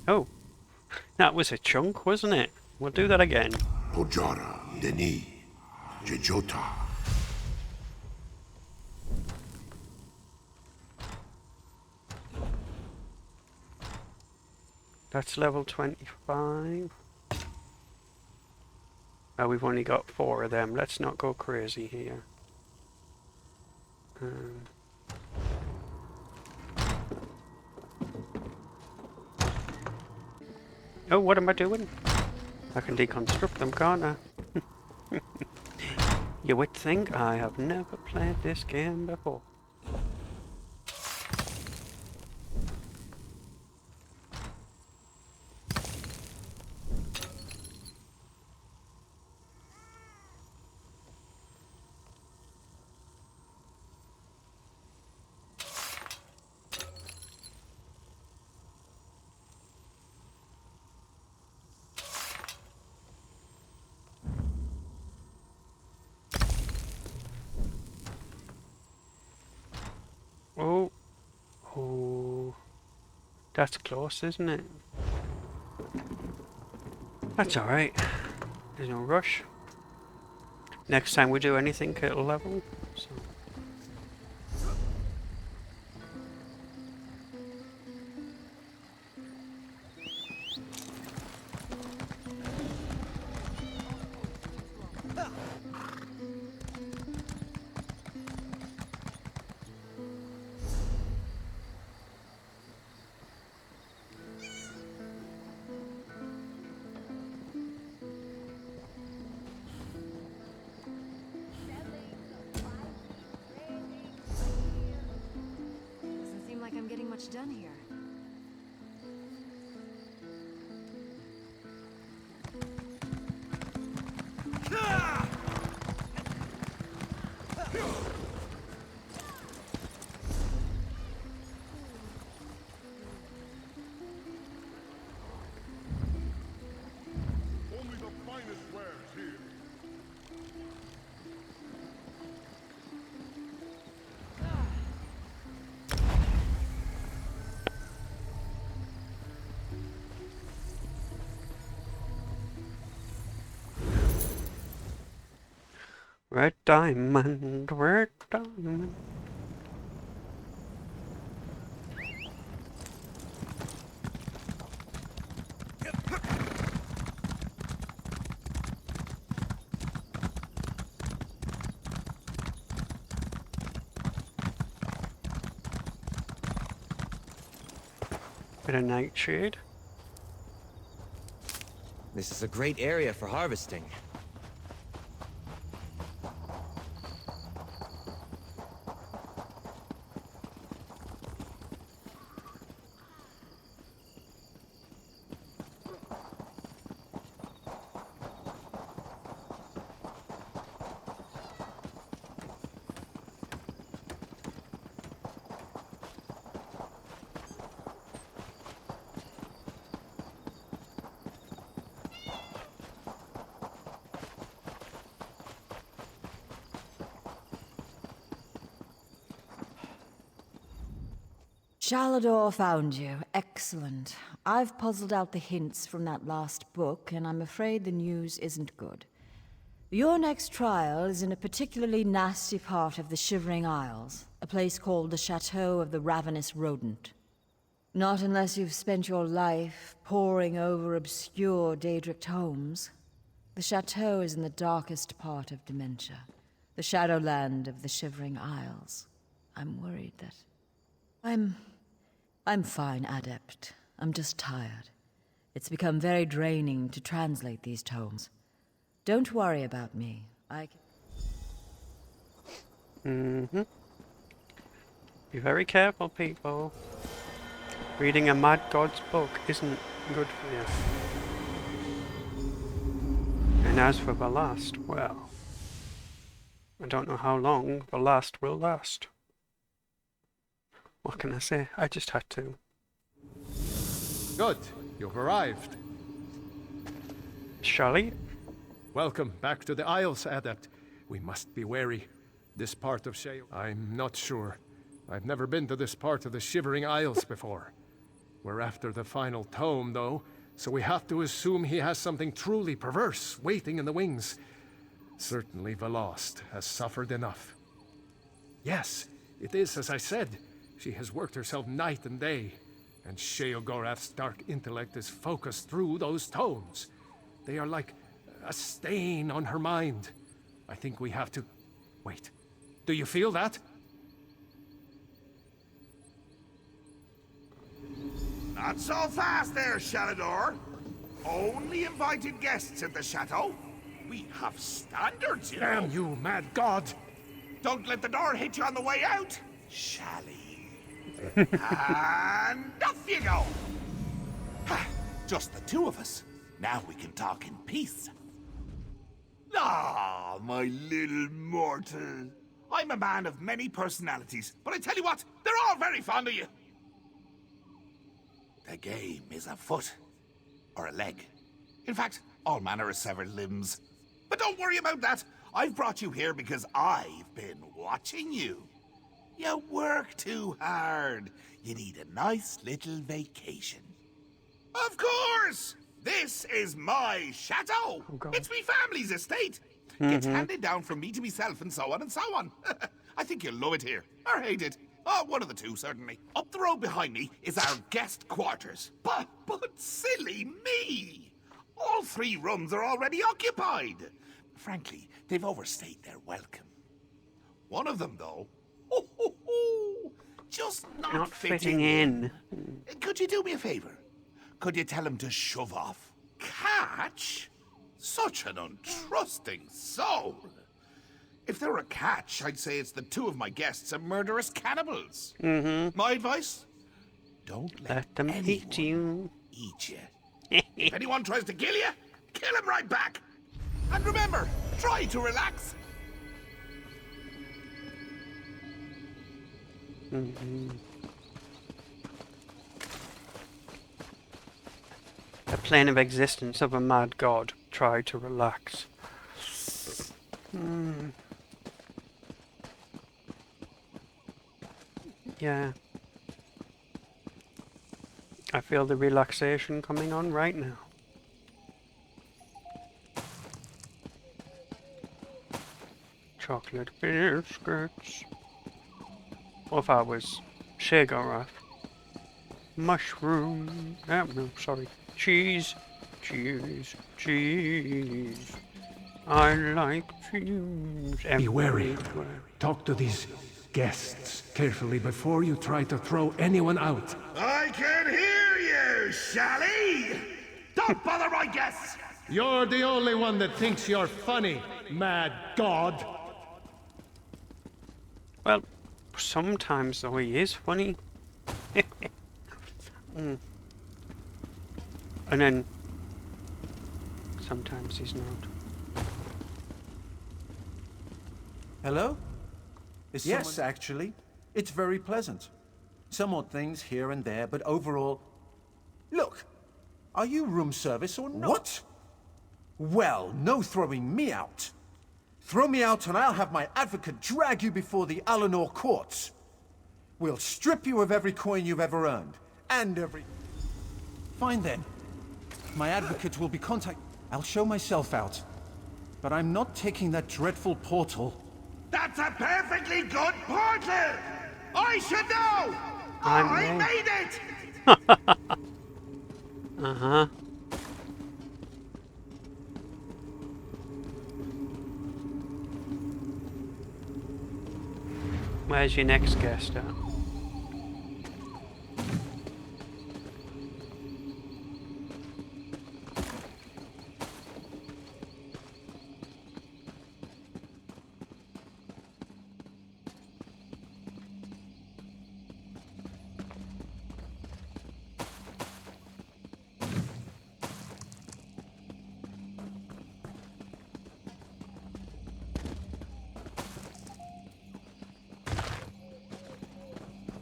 Oh, that was a chunk, wasn't it? We'll do that again. Pojara, Denis, Jejota. That's level 25. Oh, we've only got 4 of them. Let's not go crazy here. Oh, what am I doing? I can deconstruct them, can't I? You would think I have never played this game before. Oh, that's close, isn't it? That's alright. There's no rush. Next time we do anything, it'll level. So. Doesn't seem like I'm getting much done here. Only the finest wares here. Red diamond, red diamond. Bit of nightshade. This is a great area for harvesting. Shalador found you. Excellent. I've puzzled out the hints from that last book, and I'm afraid the news isn't good. Your next trial is in a particularly nasty part of the Shivering Isles, a place called the Chateau of the Ravenous Rodent. Not unless you've spent your life poring over obscure Daedric tomes. The chateau is in the darkest part of Dementia, the Shadowland of the Shivering Isles. I'm worried that... I'm fine, Adept. I'm just tired. It's become very draining to translate these tomes. Don't worry about me. I can... Be very careful, people. Reading a mad god's book isn't good for you. And as for Ballast, well, I don't know how long Ballast will last. What can I say? I just had to. Good. You've arrived. Shall Welcome back to the Isles, Adept. We must be wary. This part of Shale, I'm not sure. I've never been to this part of the Shivering Isles before. We're after the final tome, though, so we have to assume he has something truly perverse waiting in the wings. Certainly Velost has suffered enough. Yes, it is as I said. She has worked herself night and day, and Sheogorath's dark intellect is focused through those tomes. They are like a stain on her mind. I think we have to... Wait, do you feel that? Not so fast there, Shalador. Only invited guests at the chateau. We have standards, you know. Damn you, mad god! Don't let the door hit you on the way out, Shally. And off you go. Just the two of us. Now we can talk in peace. Ah, my little mortal. I'm a man of many personalities, but I tell you what, they're all very fond of you. The game is a foot, or a leg. In fact, all manner of severed limbs. But don't worry about that. I've brought you here because I've been watching you. You work too hard. You need a nice little vacation. Of course! This is my chateau. It's me family's estate. Gets handed down from me to myself and so on and so on. I think you'll love it here, or hate it. Oh, one of the two, certainly. Up the road behind me is our guest quarters. But silly me! All 3 rooms are already occupied. Frankly, they've overstayed their welcome. One of them, though, just not fitting in. Could you do me a favor? Could you tell him to shove off? Catch? Such an untrusting soul. If there were a catch, I'd say it's the 2 of my guests are murderous cannibals. My advice? Don't let them eat you. Eat you. If anyone tries to kill you, kill him right back. And remember, try to relax. The plane of existence of a mad god. Try to relax. Yeah. I feel the relaxation coming on right now. Chocolate biscuits. What if I was Sheogorath? Mushroom. No, sorry. Cheese. Cheese. Cheese. I like cheese. Be wary. Talk to these guests carefully before you try to throw anyone out. I can hear you, Shally! Don't bother my guests! You're the only one that thinks you're funny, mad god. Well, sometimes though he is funny. And then sometimes he's not. Hello? Yes, someone- actually. It's very pleasant. Some odd things here and there, but overall... Look, are you room service or not? What? Well, no throwing me out. Throw me out and I'll have my advocate drag you before the Alinor courts. We'll strip you of every coin you've ever earned, and every... Fine then. My advocate will be I'll show myself out. But I'm not taking that dreadful portal. That's a perfectly good portal! I should know! I made it! Uh-huh. Where's your next guest at?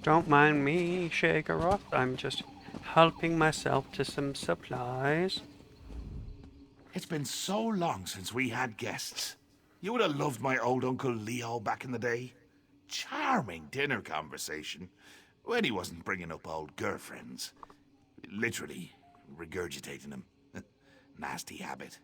Don't mind me, Shegaroth. I'm just helping myself to some supplies. It's been so long since we had guests. You would have loved my old Uncle Leo back in the day. Charming dinner conversation. When he wasn't bringing up old girlfriends. Literally regurgitating them. Nasty habit.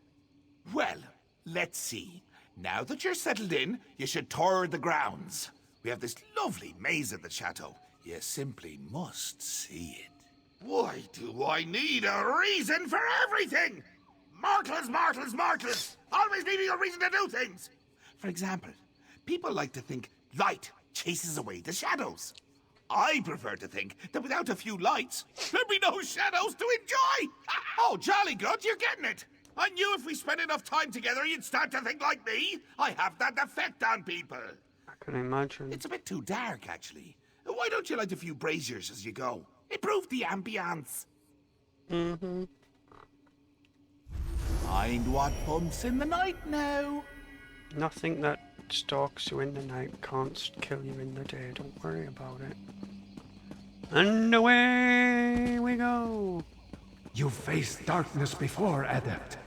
Well, let's see. Now that you're settled in, you should tour the grounds. We have this lovely maze at the chateau. You simply must see it. Why do I need a reason for everything? Mortals, mortals, mortals! Always needing a reason to do things! For example, people like to think light chases away the shadows. I prefer to think that without a few lights, there'd be no shadows to enjoy! Oh, jolly good, you're getting it! I knew if we spent enough time together, you'd start to think like me. I have that effect on people. I can imagine. It's a bit too dark, actually. Why don't you light a few braziers as you go? Improve the ambience. Mm-hmm. Mind what bumps in the night now. Nothing that stalks you in the night can't kill you in the day. Don't worry about it. And away we go. You've faced darkness before, Adept.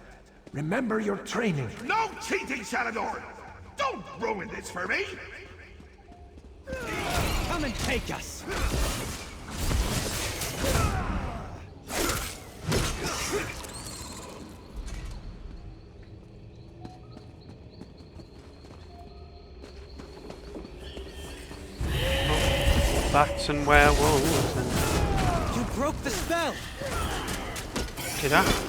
Remember your training. No cheating, Shalador! Don't ruin this for me! Come and take us! Bats and werewolves and... You broke the spell! Did I?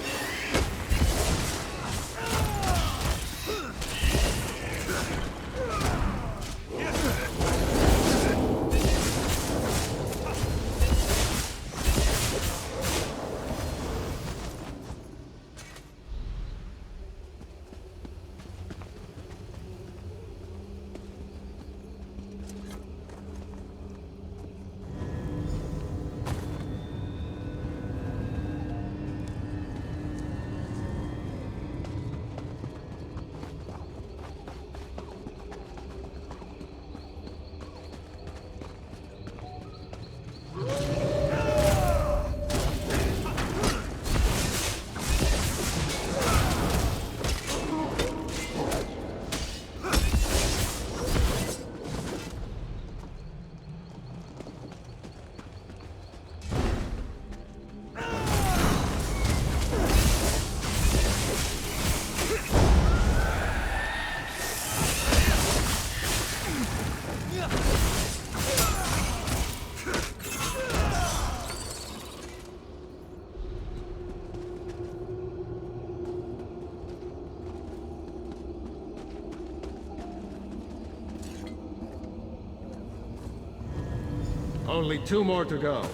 Only 2 more to go.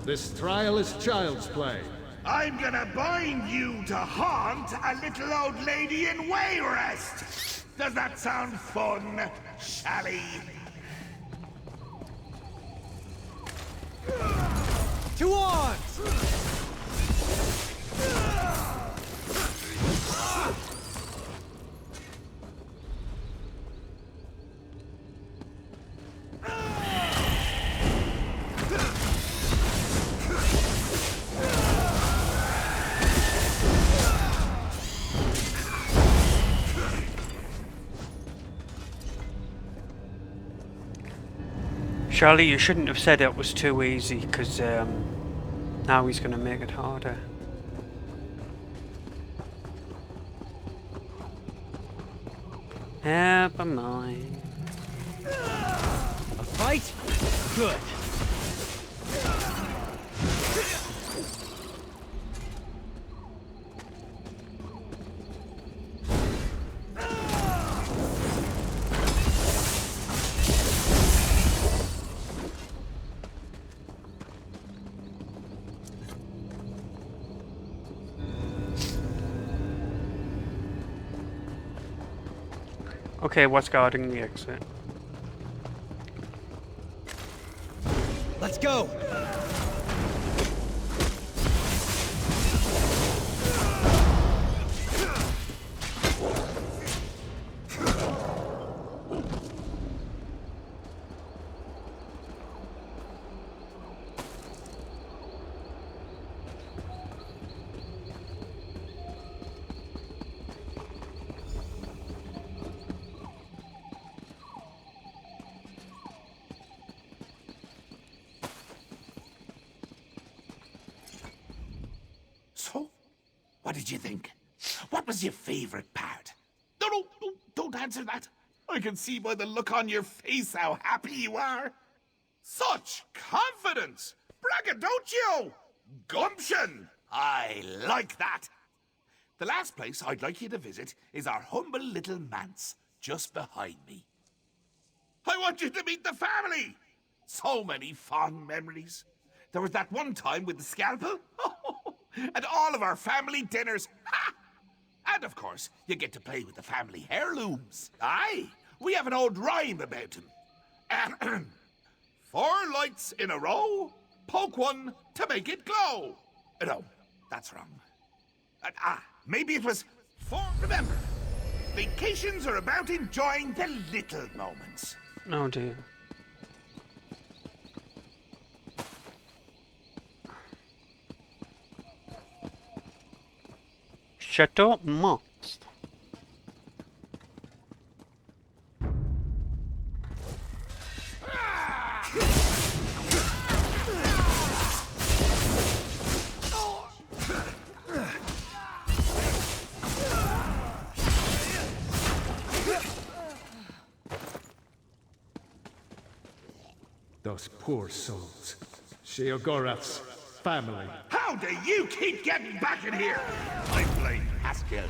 This trial is child's play. I'm gonna bind you to haunt a little old lady in Wayrest! Does that sound fun, Shally? To arms! Charlie, you shouldn't have said it was too easy, because now he's going to make it harder. Never mind. A fight? Good. Okay, what's guarding the exit? Let's go! What did you think? What was your favorite part? No, don't answer that. I can see by the look on your face how happy you are. Such confidence! Braggadocio! Gumption! I like that. The last place I'd like you to visit is our humble little manse, just behind me. I want you to meet the family! So many fond memories. There was that one time with the scalpel. And all of our family dinners. Ha! And of course, you get to play with the family heirlooms. Aye, we have an old rhyme about them. 4 lights in a row, poke one to make it glow. No, that's wrong. Maybe it was 4. Remember, vacations are about enjoying the little moments. Oh dear. Chateau Monstre. Those poor souls. Sheogorath's family. How do you keep getting back in here? I blame Haskell.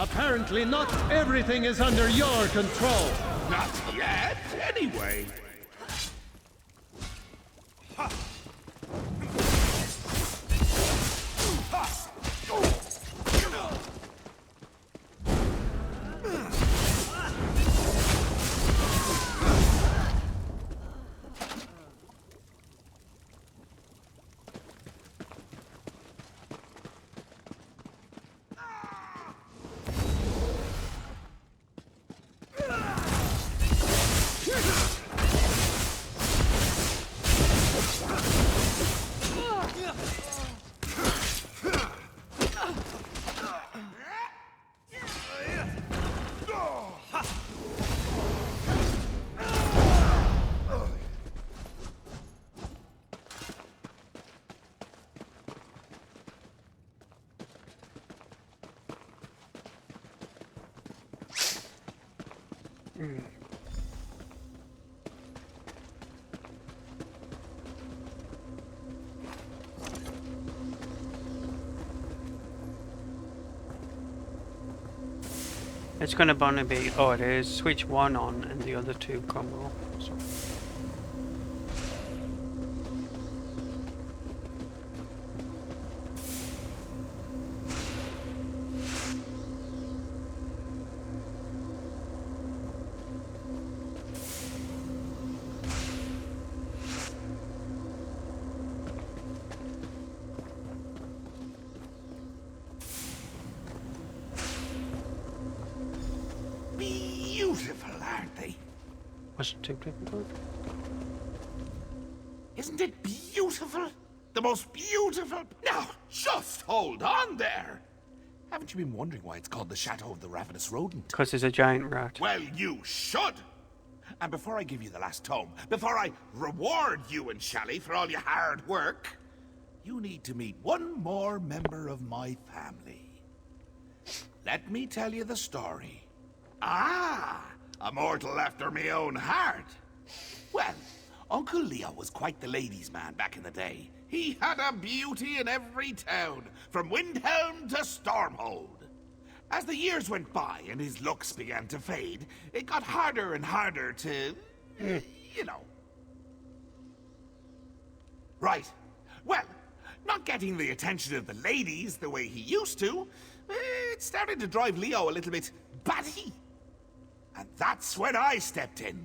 Apparently not everything is under your control. Not yet, anyway. It's gonna be, oh it is, switch one on and the other two come off. So. Beautiful, aren't they? Wasn't too difficult. Isn't it beautiful? The most beautiful? Now, just hold on there. Haven't you been wondering why it's called the Chateau of the Ravenous Rodent? Because there's a giant rat. Well, you should. And before I give you the last tome, before I reward you and Shally for all your hard work, you need to meet one more member of my family. Let me tell you the story. Ah, a mortal after me own heart. Well, Uncle Leo was quite the ladies' man back in the day. He had a beauty in every town, from Windhelm to Stormhold. As the years went by and his looks began to fade, it got harder and harder to, you know. Right. Well, not getting the attention of the ladies the way he used to, it started to drive Leo a little bit batty. And that's when I stepped in.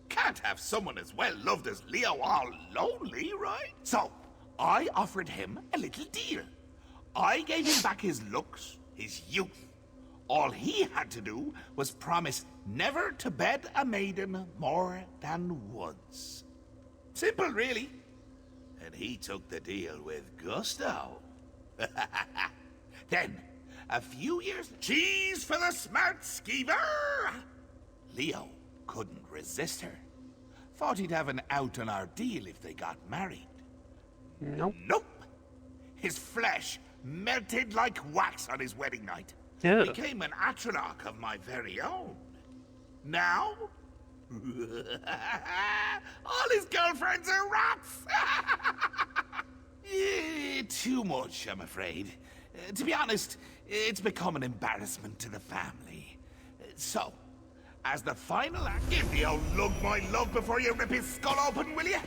Can't have someone as well loved as Leo all lonely, right? So, I offered him a little deal. I gave him back his looks, his youth. All he had to do was promise never to bed a maiden more than once. Simple, really. And he took the deal with gusto. Then, a few years... Cheese for the smart skeever! Leo couldn't resist her. Thought he'd have an out on our deal if they got married. Nope. Nope. His flesh melted like wax on his wedding night. Yeah. Became an Atronach of my very own. Now, all his girlfriends are rats. Too much, I'm afraid. To be honest, it's become an embarrassment to the family. So, as the final act, give the old lug my love before you rip his skull open, will you?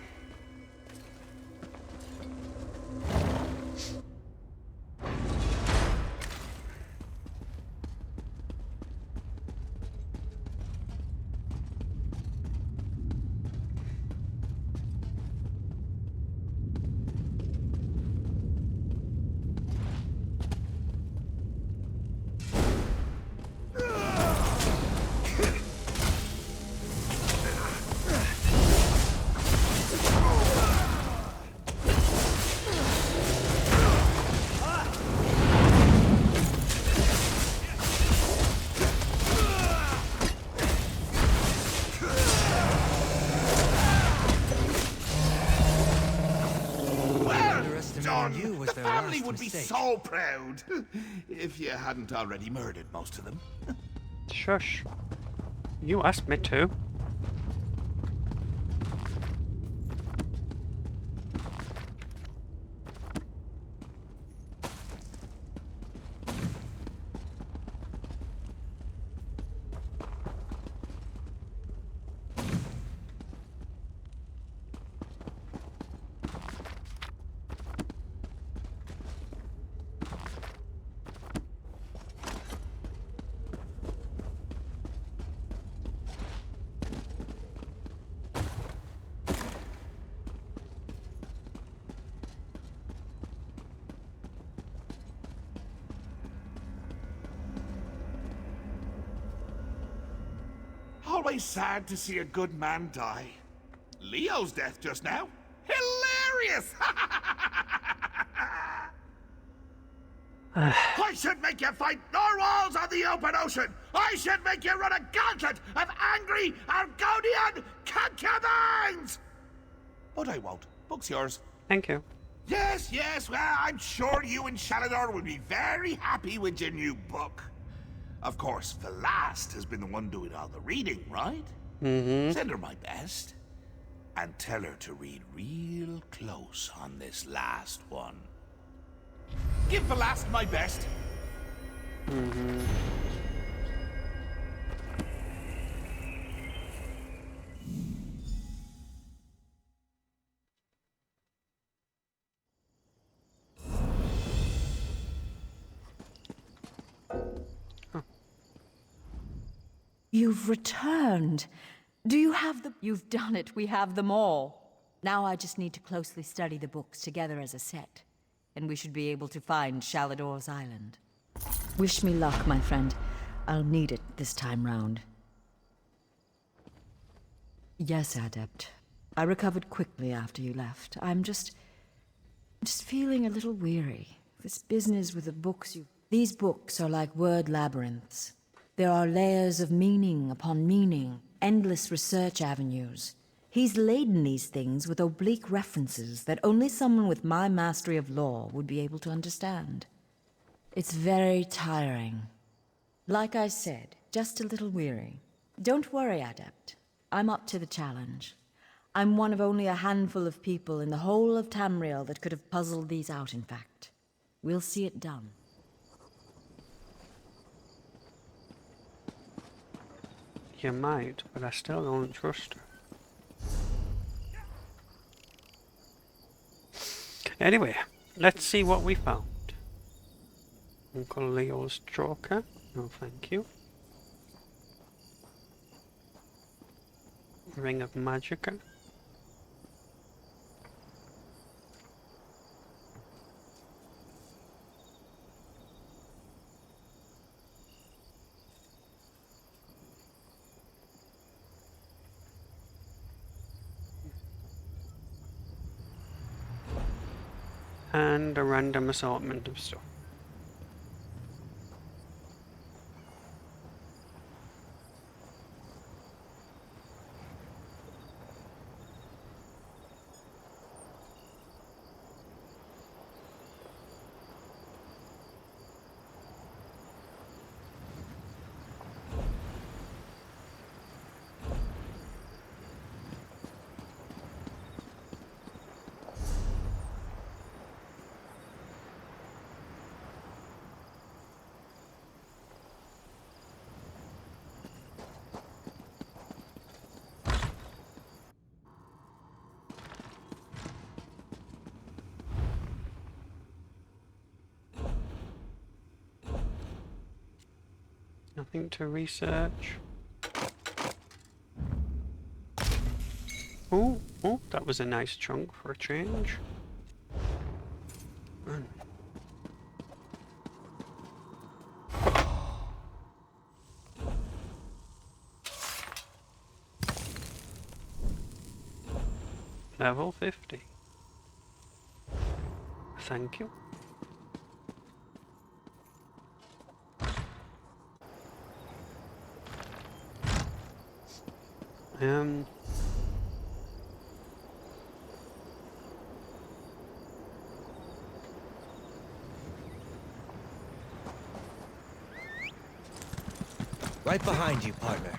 The family would be so proud if you hadn't already murdered most of them. Shush. You asked me to. Always sad to see a good man die. Leo's death just now. Hilarious! I should make you fight narwhals on the open ocean! I should make you run a gauntlet of angry Argonian concubines! But I won't. Book's yours. Thank you. Yes, yes, well, I'm sure you and Shalador will be very happy with your new book. Of course, Velast has been the one doing all the reading, right? Mm-hmm. Send her my best. And tell her to read real close on this last one. Give Velast my best. Mm-hmm. You've returned. Do you have the... You've done it. We have them all. Now I just need to closely study the books together as a set. And we should be able to find Shalador's Island. Wish me luck, my friend. I'll need it this time round. Yes, Adept. I recovered quickly after you left. I'm just feeling a little weary. This business with the books you... These books are like word labyrinths. There are layers of meaning upon meaning, endless research avenues. He's laden these things with oblique references that only someone with my mastery of law would be able to understand. It's very tiring. Like I said, just a little weary. Don't worry, Adept. I'm up to the challenge. I'm one of only a handful of people in the whole of Tamriel that could have puzzled these out, in fact. We'll see it done. You might, but I still don't trust her. Anyway, let's see what we found. Uncle Leo's Joker. No, thank you. Ring of Magicka. And a random assortment of stuff. Nothing to research. Oh, that was a nice chunk for a change. Level 50. Thank you. Right behind you, partner.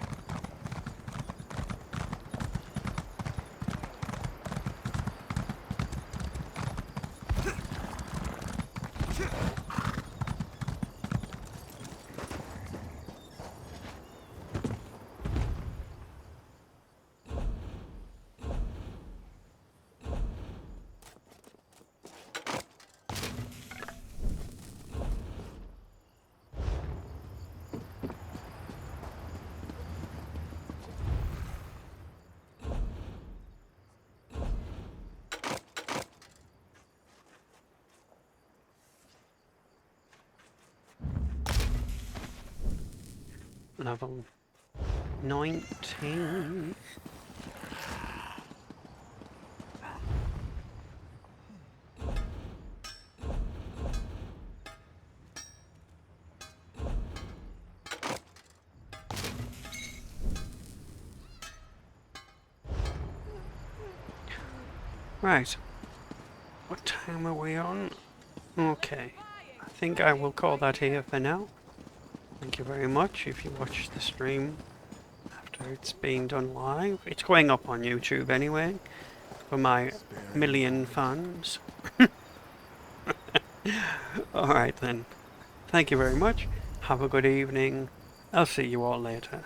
Level 19. Right. What time are we on? Okay. I think I will call that here for now. Thank you very much if you watched the stream after it's being done live. It's going up on YouTube anyway, for my million fans. Alright then. Thank you very much. Have a good evening. I'll see you all later.